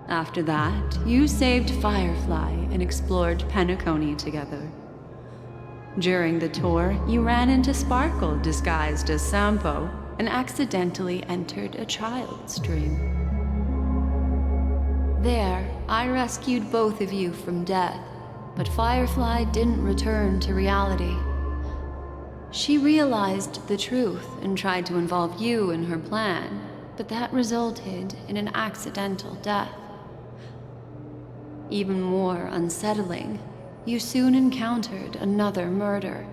After that, you saved Firefly and explored Penacony together. During the tour, you ran into Sparkle disguised as Sampo and accidentally entered a child's dream. There, I rescued both of you from death, but Firefly didn't return to reality. She realized the truth and tried to involve you in her plan, but that resulted in an accidental death. Even more unsettling, you soon encountered another murder.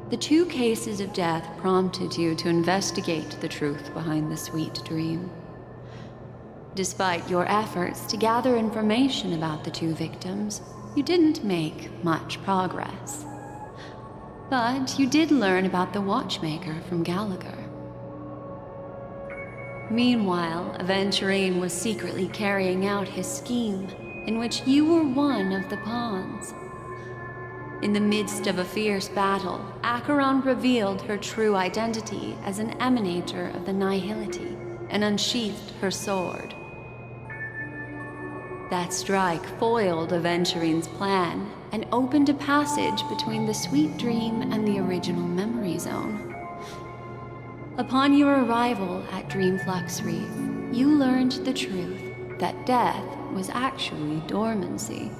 The 2 cases of death prompted you to investigate the truth behind the sweet dream. Despite your efforts to gather information about the 2 victims, you didn't make much progress. But you did learn about the watchmaker from Gallagher. Meanwhile, Aventurine was secretly carrying out his scheme, in which you were one of the pawns. In the midst of a fierce battle, Acheron revealed her true identity as an emanator of the Nihility and unsheathed her sword. That strike foiled Aventurine's plan and opened a passage between the sweet dream and the original memory zone. Upon your arrival at Dreamflux Reef, you learned the truth that death was actually dormancy,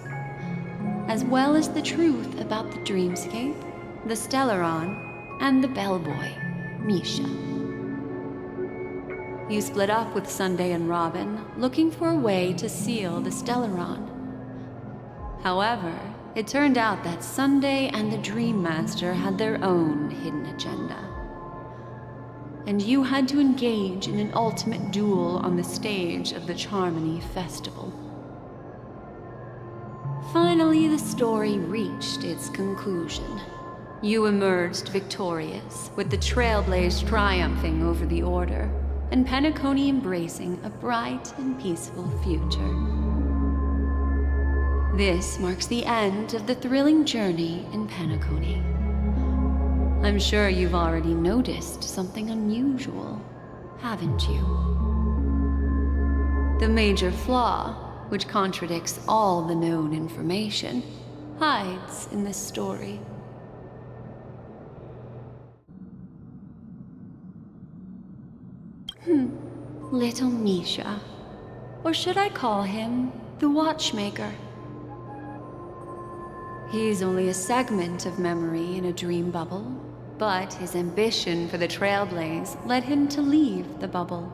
as well as the truth about the dreamscape, the Stellaron, and the bellboy, Misha. You split up with Sunday and Robin, looking for a way to seal the Stellaron. However, it turned out that Sunday and the Dream Master had their own hidden agenda. And you had to engage in an ultimate duel on the stage of the Charmony Festival. Finally, the story reached its conclusion. You emerged victorious, with the Trailblaze triumphing over the Order, and Penacony embracing a bright and peaceful future. This marks the end of the thrilling journey in Penacony. I'm sure you've already noticed something unusual, haven't you? The major flaw, which contradicts all the known information, hides in this story. Little Misha. Or should I call him the Watchmaker? He's only a segment of memory in a dream bubble, but his ambition for the Trailblaze led him to leave the bubble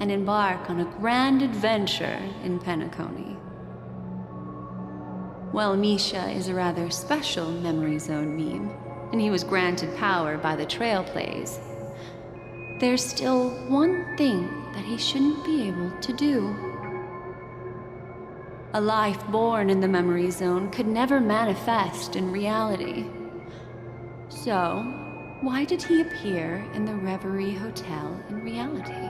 and embark on a grand adventure in Penacony. While Misha is a rather special memory zone meme, and he was granted power by the Trailblaze, there's still one thing that he shouldn't be able to do. A life born in the memory zone could never manifest in reality. So, why did he appear in the Reverie Hotel in reality?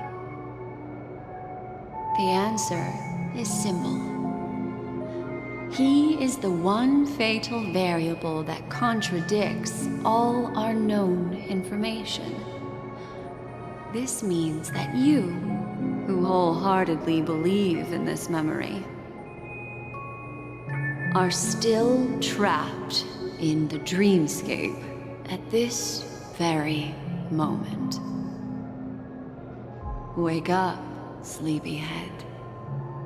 The answer is Symbol. He is the one fatal variable that contradicts all our known information. This means that you, who wholeheartedly believe in this memory, are still trapped in the dreamscape at this very moment. Wake up, sleepyhead.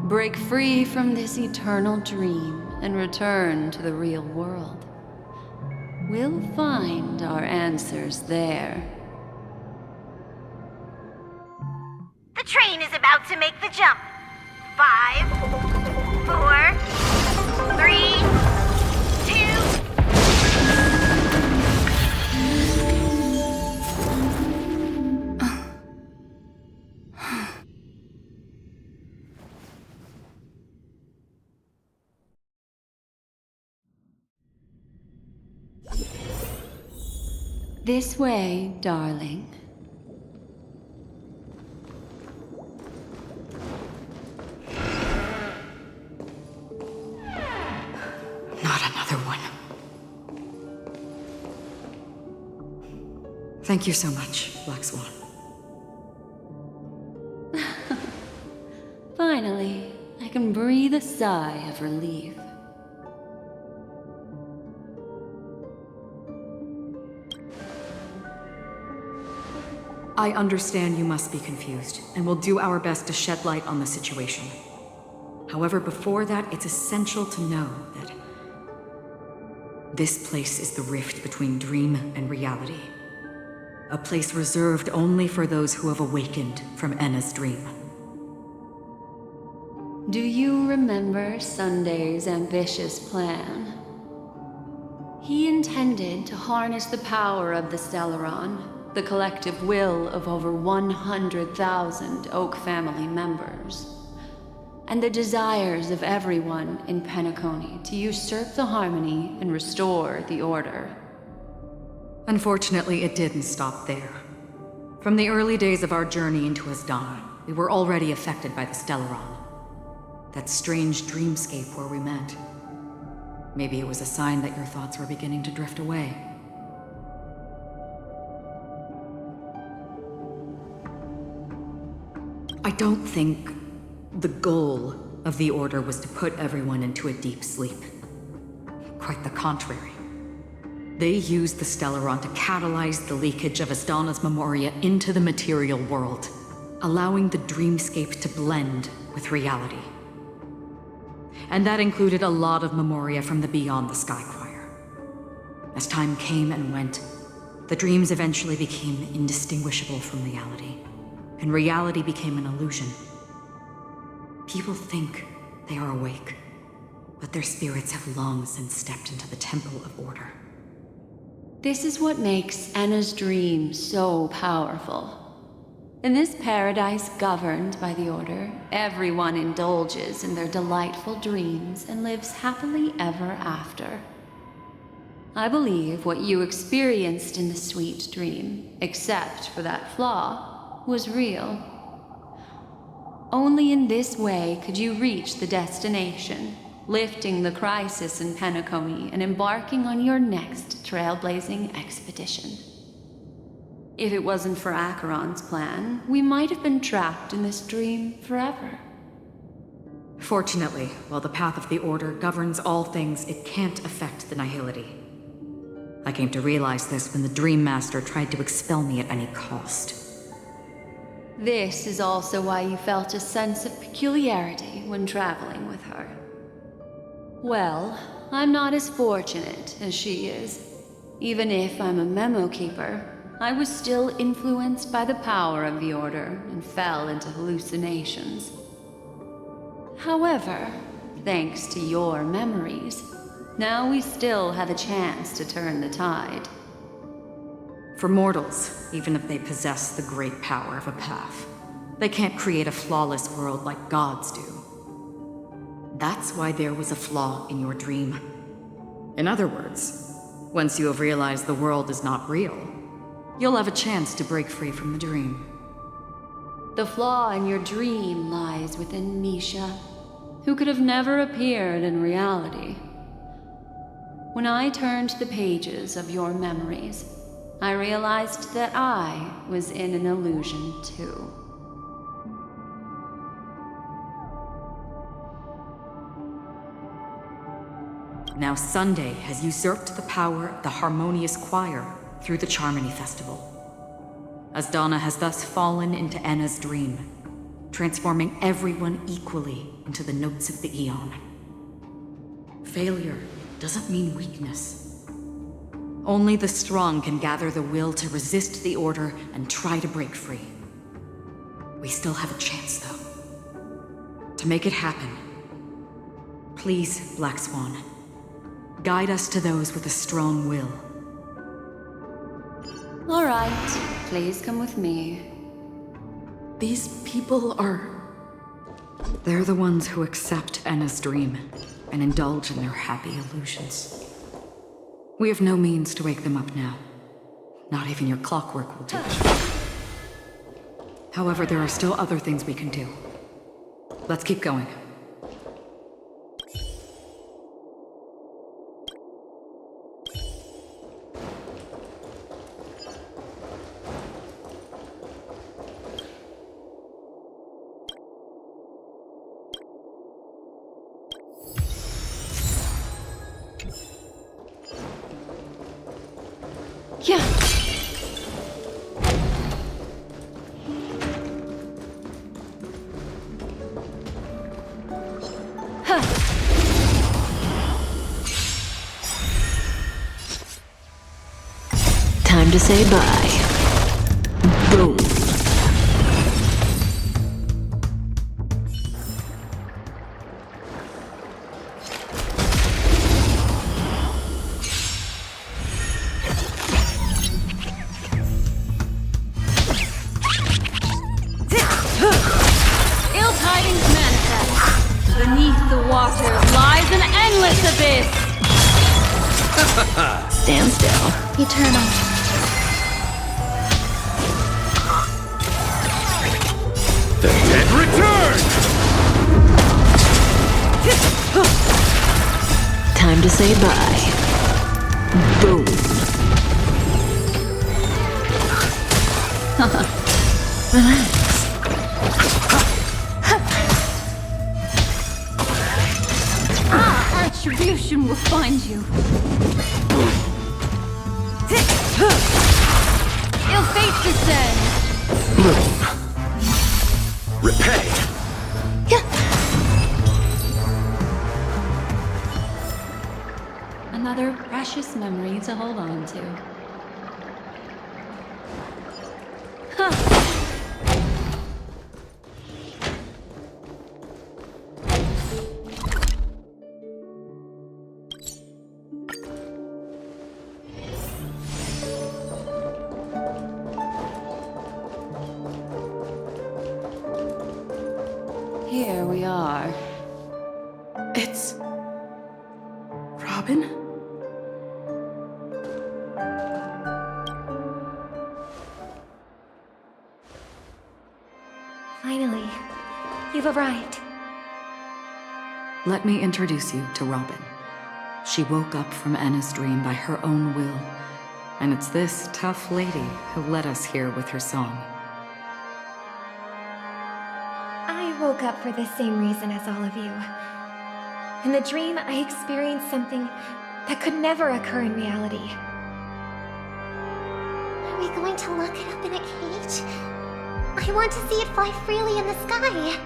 Break free from this eternal dream and return to the real world. We'll find our answers there. The train is about to make the jump. 5, 4, 3, 2. This way, darling. Not another one. Thank you so much, Black Swan. Finally, I can breathe a sigh of relief. I understand you must be confused, and will do our best to shed light on the situation. However, before that, it's essential to know that this place is the rift between dream and reality. A place reserved only for those who have awakened from Enna's dream. Do you remember Sunday's ambitious plan? He intended to harness the power of the Stellaron, the collective will of over 100,000 Oak family members, and the desires of everyone in Penacony to usurp the harmony and restore the order. Unfortunately, it didn't stop there. From the early days of our journey into Azdan, we were already affected by the Stellaron. That strange dreamscape where we met. Maybe it was a sign that your thoughts were beginning to drift away. I don't think the goal of the Order was to put everyone into a deep sleep. Quite the contrary. They used the Stellaron to catalyze the leakage of Asdana's memoria into the material world, allowing the dreamscape to blend with reality. And that included a lot of memoria from the Beyond the Sky Choir. As time came and went, the dreams eventually became indistinguishable from reality, and reality became an illusion. People think they are awake, but their spirits have long since stepped into the Temple of Order. This is what makes Enna's dream so powerful. In this paradise governed by the Order, everyone indulges in their delightful dreams and lives happily ever after. I believe what you experienced in the sweet dream, except for that flaw, was real. Only in this way could you reach the destination, lifting the crisis in Penacony and embarking on your next trailblazing expedition. If it wasn't for Acheron's plan, we might have been trapped in this dream forever. Fortunately, while the path of the Order governs all things, it can't affect the Nihility. I came to realize this when the Dream Master tried to expel me at any cost. This is also why you felt a sense of peculiarity when traveling with her. Well, I'm not as fortunate as she is. Even if I'm a memo keeper, I was still influenced by the power of the Order and fell into hallucinations. However, thanks to your memories, now we still have a chance to turn the tide. For mortals, even if they possess the great power of a path, they can't create a flawless world like gods do. That's why there was a flaw in your dream. In other words, once you have realized the world is not real, you'll have a chance to break free from the dream. The flaw in your dream lies within Misha. who could have never appeared in reality. When I turned the pages of your memories, I realized that I was in an illusion too. Now Sunday has usurped the power of the Harmonious Choir through the Charmony Festival. Asdana has thus fallen into Anna's dream, transforming everyone equally into the notes of the Eon. Failure doesn't mean weakness. Only the strong can gather the will to resist the order and try to break free. We still have a chance, though. To make it happen, please, Black Swan, guide us to those with a strong will. All right, please come with me. These people are... They're the ones who accept Anna's dream and indulge in their happy illusions. We have no means to wake them up now. Not even your clockwork will teach. However, there are still other things we can do. Let's keep going. Yeah. Time to say bye. Boom. Ill tidings manifest. Beneath the waters lies an endless abyss. Stand still. Eternal. The dead return! Time to say bye. Boom. Relax. Attribution will find you. Ill fate descends. Bloom. Repay. Another precious memory to hold on to. Here we are. It's... Robin? Finally, you've arrived. Let me introduce you to Robin. She woke up from Anna's dream by her own will, and it's this tough lady who led us here with her song. I woke up for the same reason as all of you. In the dream, I experienced something that could never occur in reality. Are we going to lock it up in a cage? I want to see it fly freely in the sky.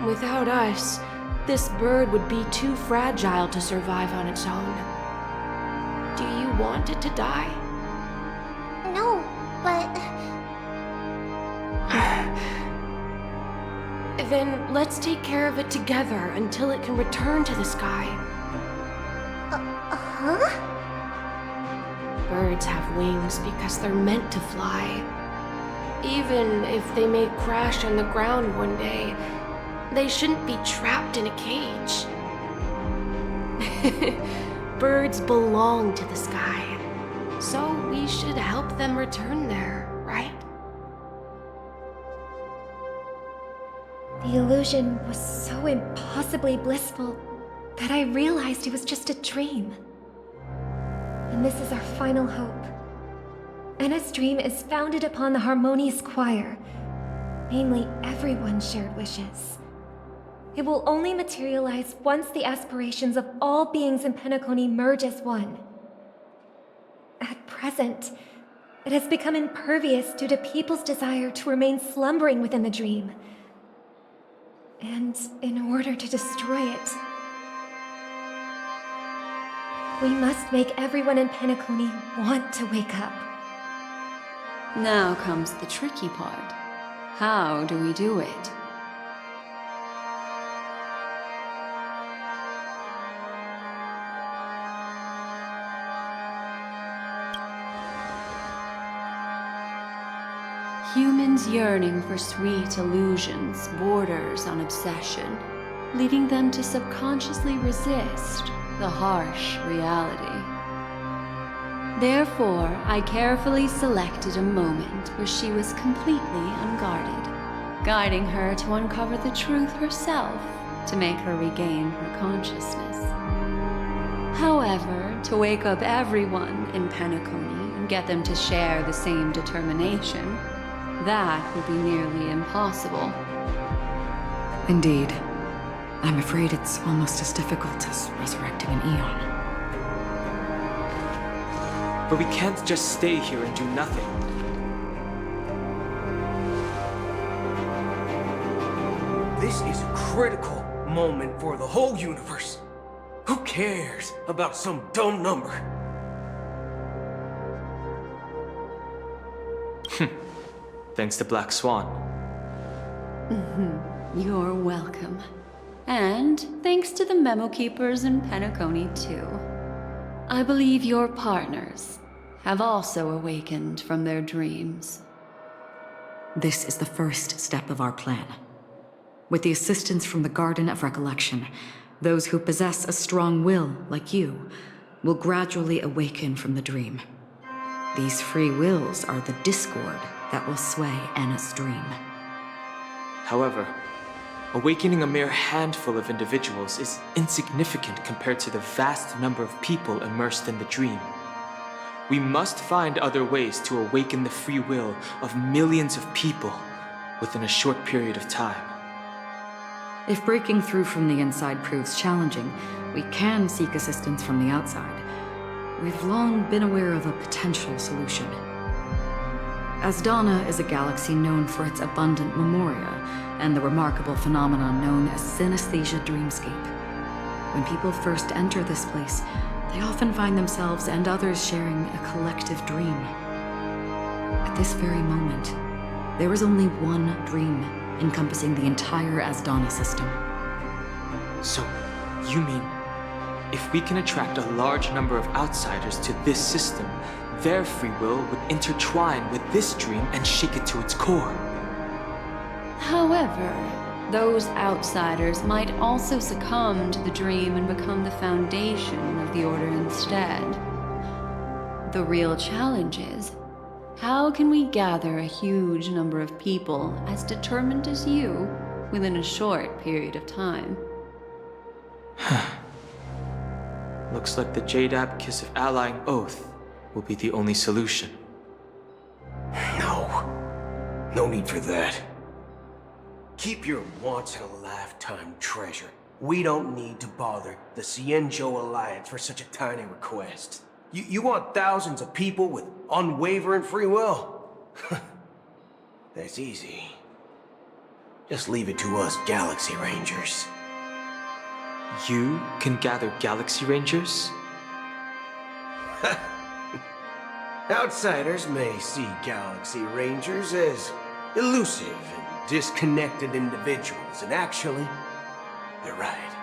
Without us, this bird would be too fragile to survive on its own. Do you want it to die? No, but... Then let's take care of it together until it can return to the sky. Huh? Birds have wings because they're meant to fly. Even if they may crash on the ground one day, they shouldn't be trapped in a cage. Birds belong to the sky, so we should help them return there, right? The The illusion was so impossibly blissful that I realized it was just a dream. And this is our final hope. Enna's dream is founded upon the harmonious choir, namely everyone's shared wishes. It will only materialize once the aspirations of all beings in Penacony merge as one. At present, it has become impervious due to people's desire to remain slumbering within the dream. And in order to destroy it, we must make everyone in Penacony want to wake up. Now comes the tricky part. How do we do it? Humans' yearning for sweet illusions borders on obsession, leading them to subconsciously resist the harsh reality. Therefore, I carefully selected a moment where she was completely unguarded, guiding her to uncover the truth herself to make her regain her consciousness. However, to wake up everyone in Penacony and get them to share the same determination, that would be nearly impossible. Indeed. I'm afraid it's almost as difficult as resurrecting an Eon. But we can't just stay here and do nothing. This is a critical moment for the whole universe. Who cares about some dumb number? Thanks to Black Swan. You're welcome. And thanks to the memo keepers in Penacony, too. I believe your partners have also awakened from their dreams. This is the first step of our plan. With the assistance from the Garden of Recollection, those who possess a strong will, like you, will gradually awaken from the dream. These free wills are the discord that will sway Enna's dream. However, awakening a mere handful of individuals is insignificant compared to the vast number of people immersed in the dream. We must find other ways to awaken the free will of millions of people within a short period of time. If breaking through from the inside proves challenging, we can seek assistance from the outside. We've long been aware of a potential solution. Asdana is a galaxy known for its abundant memoria and the remarkable phenomenon known as synesthesia dreamscape. When people first enter this place, they often find themselves and others sharing a collective dream. At this very moment, there is only one dream encompassing the entire Asdana system. So, you mean, if we can attract a large number of outsiders to this system, their free will would intertwine with this dream and shake it to its core? However, those outsiders might also succumb to the dream and become the foundation of the Order instead. The real challenge is, how can we gather a huge number of people as determined as you within a short period of time? Looks like the Jade Abacus of Allying Oath will be the only solution. No need for that. Keep your once-in-a-lifetime treasure. We don't need to bother the Cienjo Alliance for such a tiny request. You want thousands of people with unwavering free will? That's easy. Just leave it to us Galaxy Rangers. You can gather Galaxy Rangers? Outsiders may see Galaxy Rangers as elusive and disconnected individuals, and actually, they're right.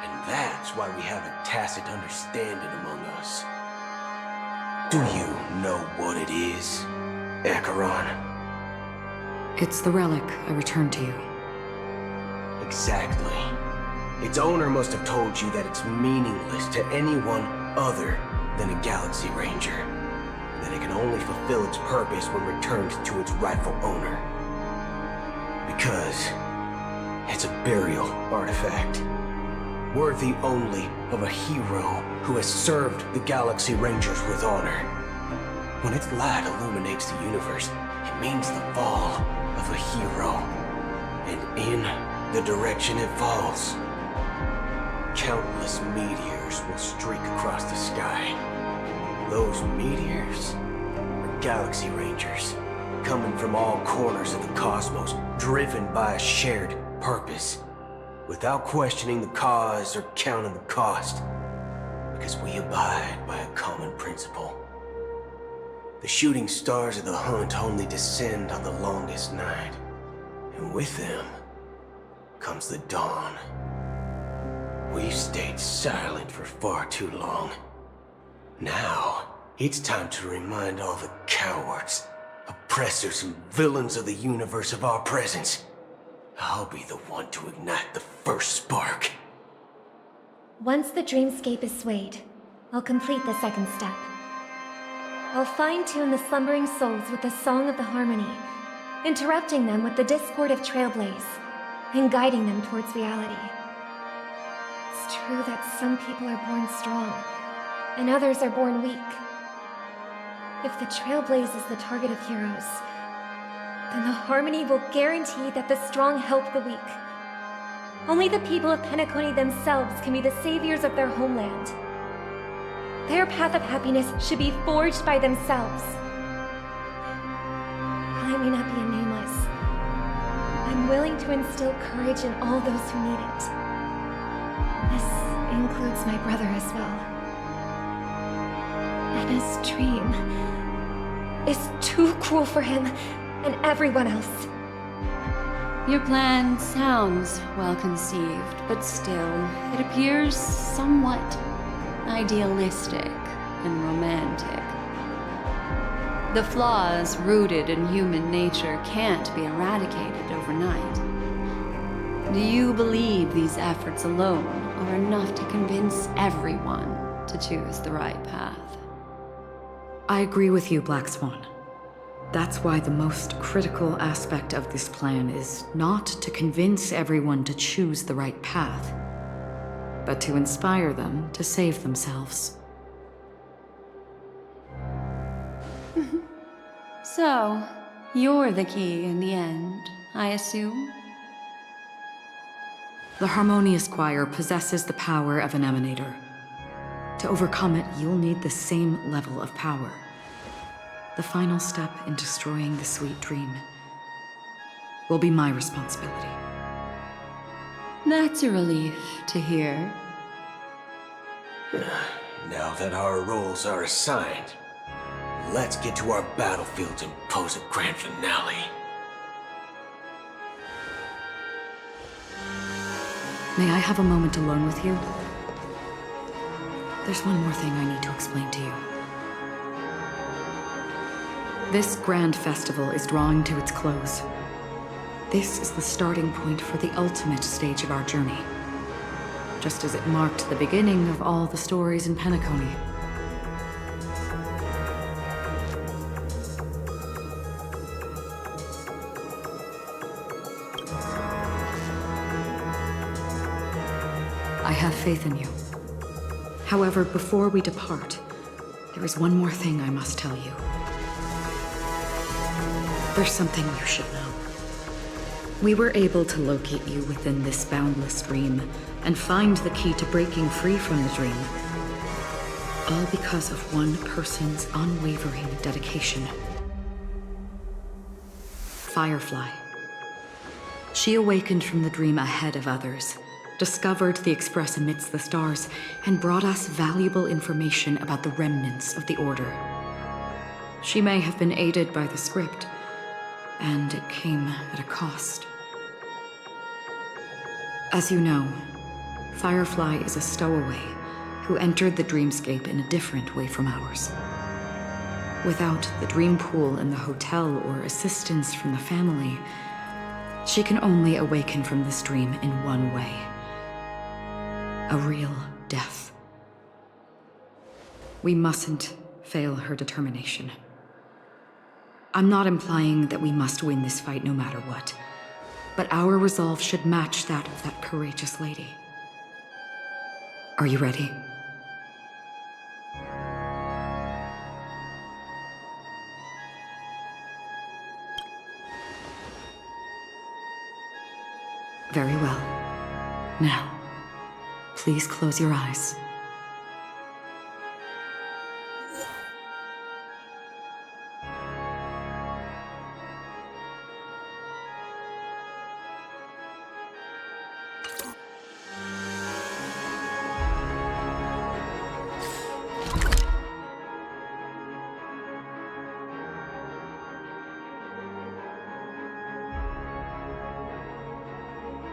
And that's why we have a tacit understanding among us. Do you know what it is, Acheron? It's the relic I returned to you. Exactly. Its owner must have told you that it's meaningless to anyone other than a Galaxy Ranger. That it can only fulfill its purpose when returned to its rightful owner. Because It's a burial artifact, worthy only of a hero who has served the Galaxy Rangers with honor. When its light illuminates the universe, it means the fall of a hero. And in the direction it falls, countless meteors will streak across the sky. Those meteors are Galaxy Rangers, coming from all corners of the cosmos, driven by a shared purpose, without questioning the cause or counting the cost, because we abide by a common principle. The shooting stars of the hunt only descend on the longest night, and with them comes the dawn. We've stayed silent for far too long. Now, it's time to remind all the cowards, oppressors, and villains of the universe of our presence. I'll be the one to ignite the first spark. Once the dreamscape is swayed, I'll complete the second step. I'll fine-tune the slumbering souls with the Song of the Harmony, interrupting them with the discord of Trailblaze, and guiding them towards reality. It's true that some people are born strong, and others are born weak. If the Trailblaze is the target of heroes, then the Harmony will guarantee that the strong help the weak. Only the people of Penacony themselves can be the saviors of their homeland. Their path of happiness should be forged by themselves. While I may not be a nameless, I'm willing to instill courage in all those who need it. This includes my brother as well. Anna's dream is too cruel for him and everyone else. Your plan sounds well conceived, but still, it appears somewhat idealistic and romantic. The flaws rooted in human nature can't be eradicated overnight. Do you believe these efforts alone are enough to convince everyone to choose the right path? I agree with you, Black Swan. That's why the most critical aspect of this plan is not to convince everyone to choose the right path, but to inspire them to save themselves. So, you're the key in the end, I assume? The Harmonious Choir possesses the power of an emanator. To overcome it, you'll need the same level of power. The final step in destroying the sweet dream will be my responsibility. That's a relief to hear. Now that our roles are assigned, let's get to our battlefields and pose a grand finale. May I have a moment alone with you? There's one more thing I need to explain to you. This grand festival is drawing to its close. This is the starting point for the ultimate stage of our journey, just as it marked the beginning of all the stories in Penacony. I have faith in you. However, before we depart, there is one more thing I must tell you. There's something you should know. We were able to locate you within this boundless dream and find the key to breaking free from the dream. All because of one person's unwavering dedication. Firefly. She awakened from the dream ahead of others, discovered the Express amidst the stars, and brought us valuable information about the remnants of the Order. She may have been aided by the script, and it came at a cost. As you know, Firefly is a stowaway who entered the dreamscape in a different way from ours. Without the dream pool in the hotel or assistance from the family, she can only awaken from this dream in one way. A real death. We mustn't fail her determination. I'm not implying that we must win this fight no matter what. but our resolve should match that of that courageous lady. Are you ready? Very well. Now, please close your eyes.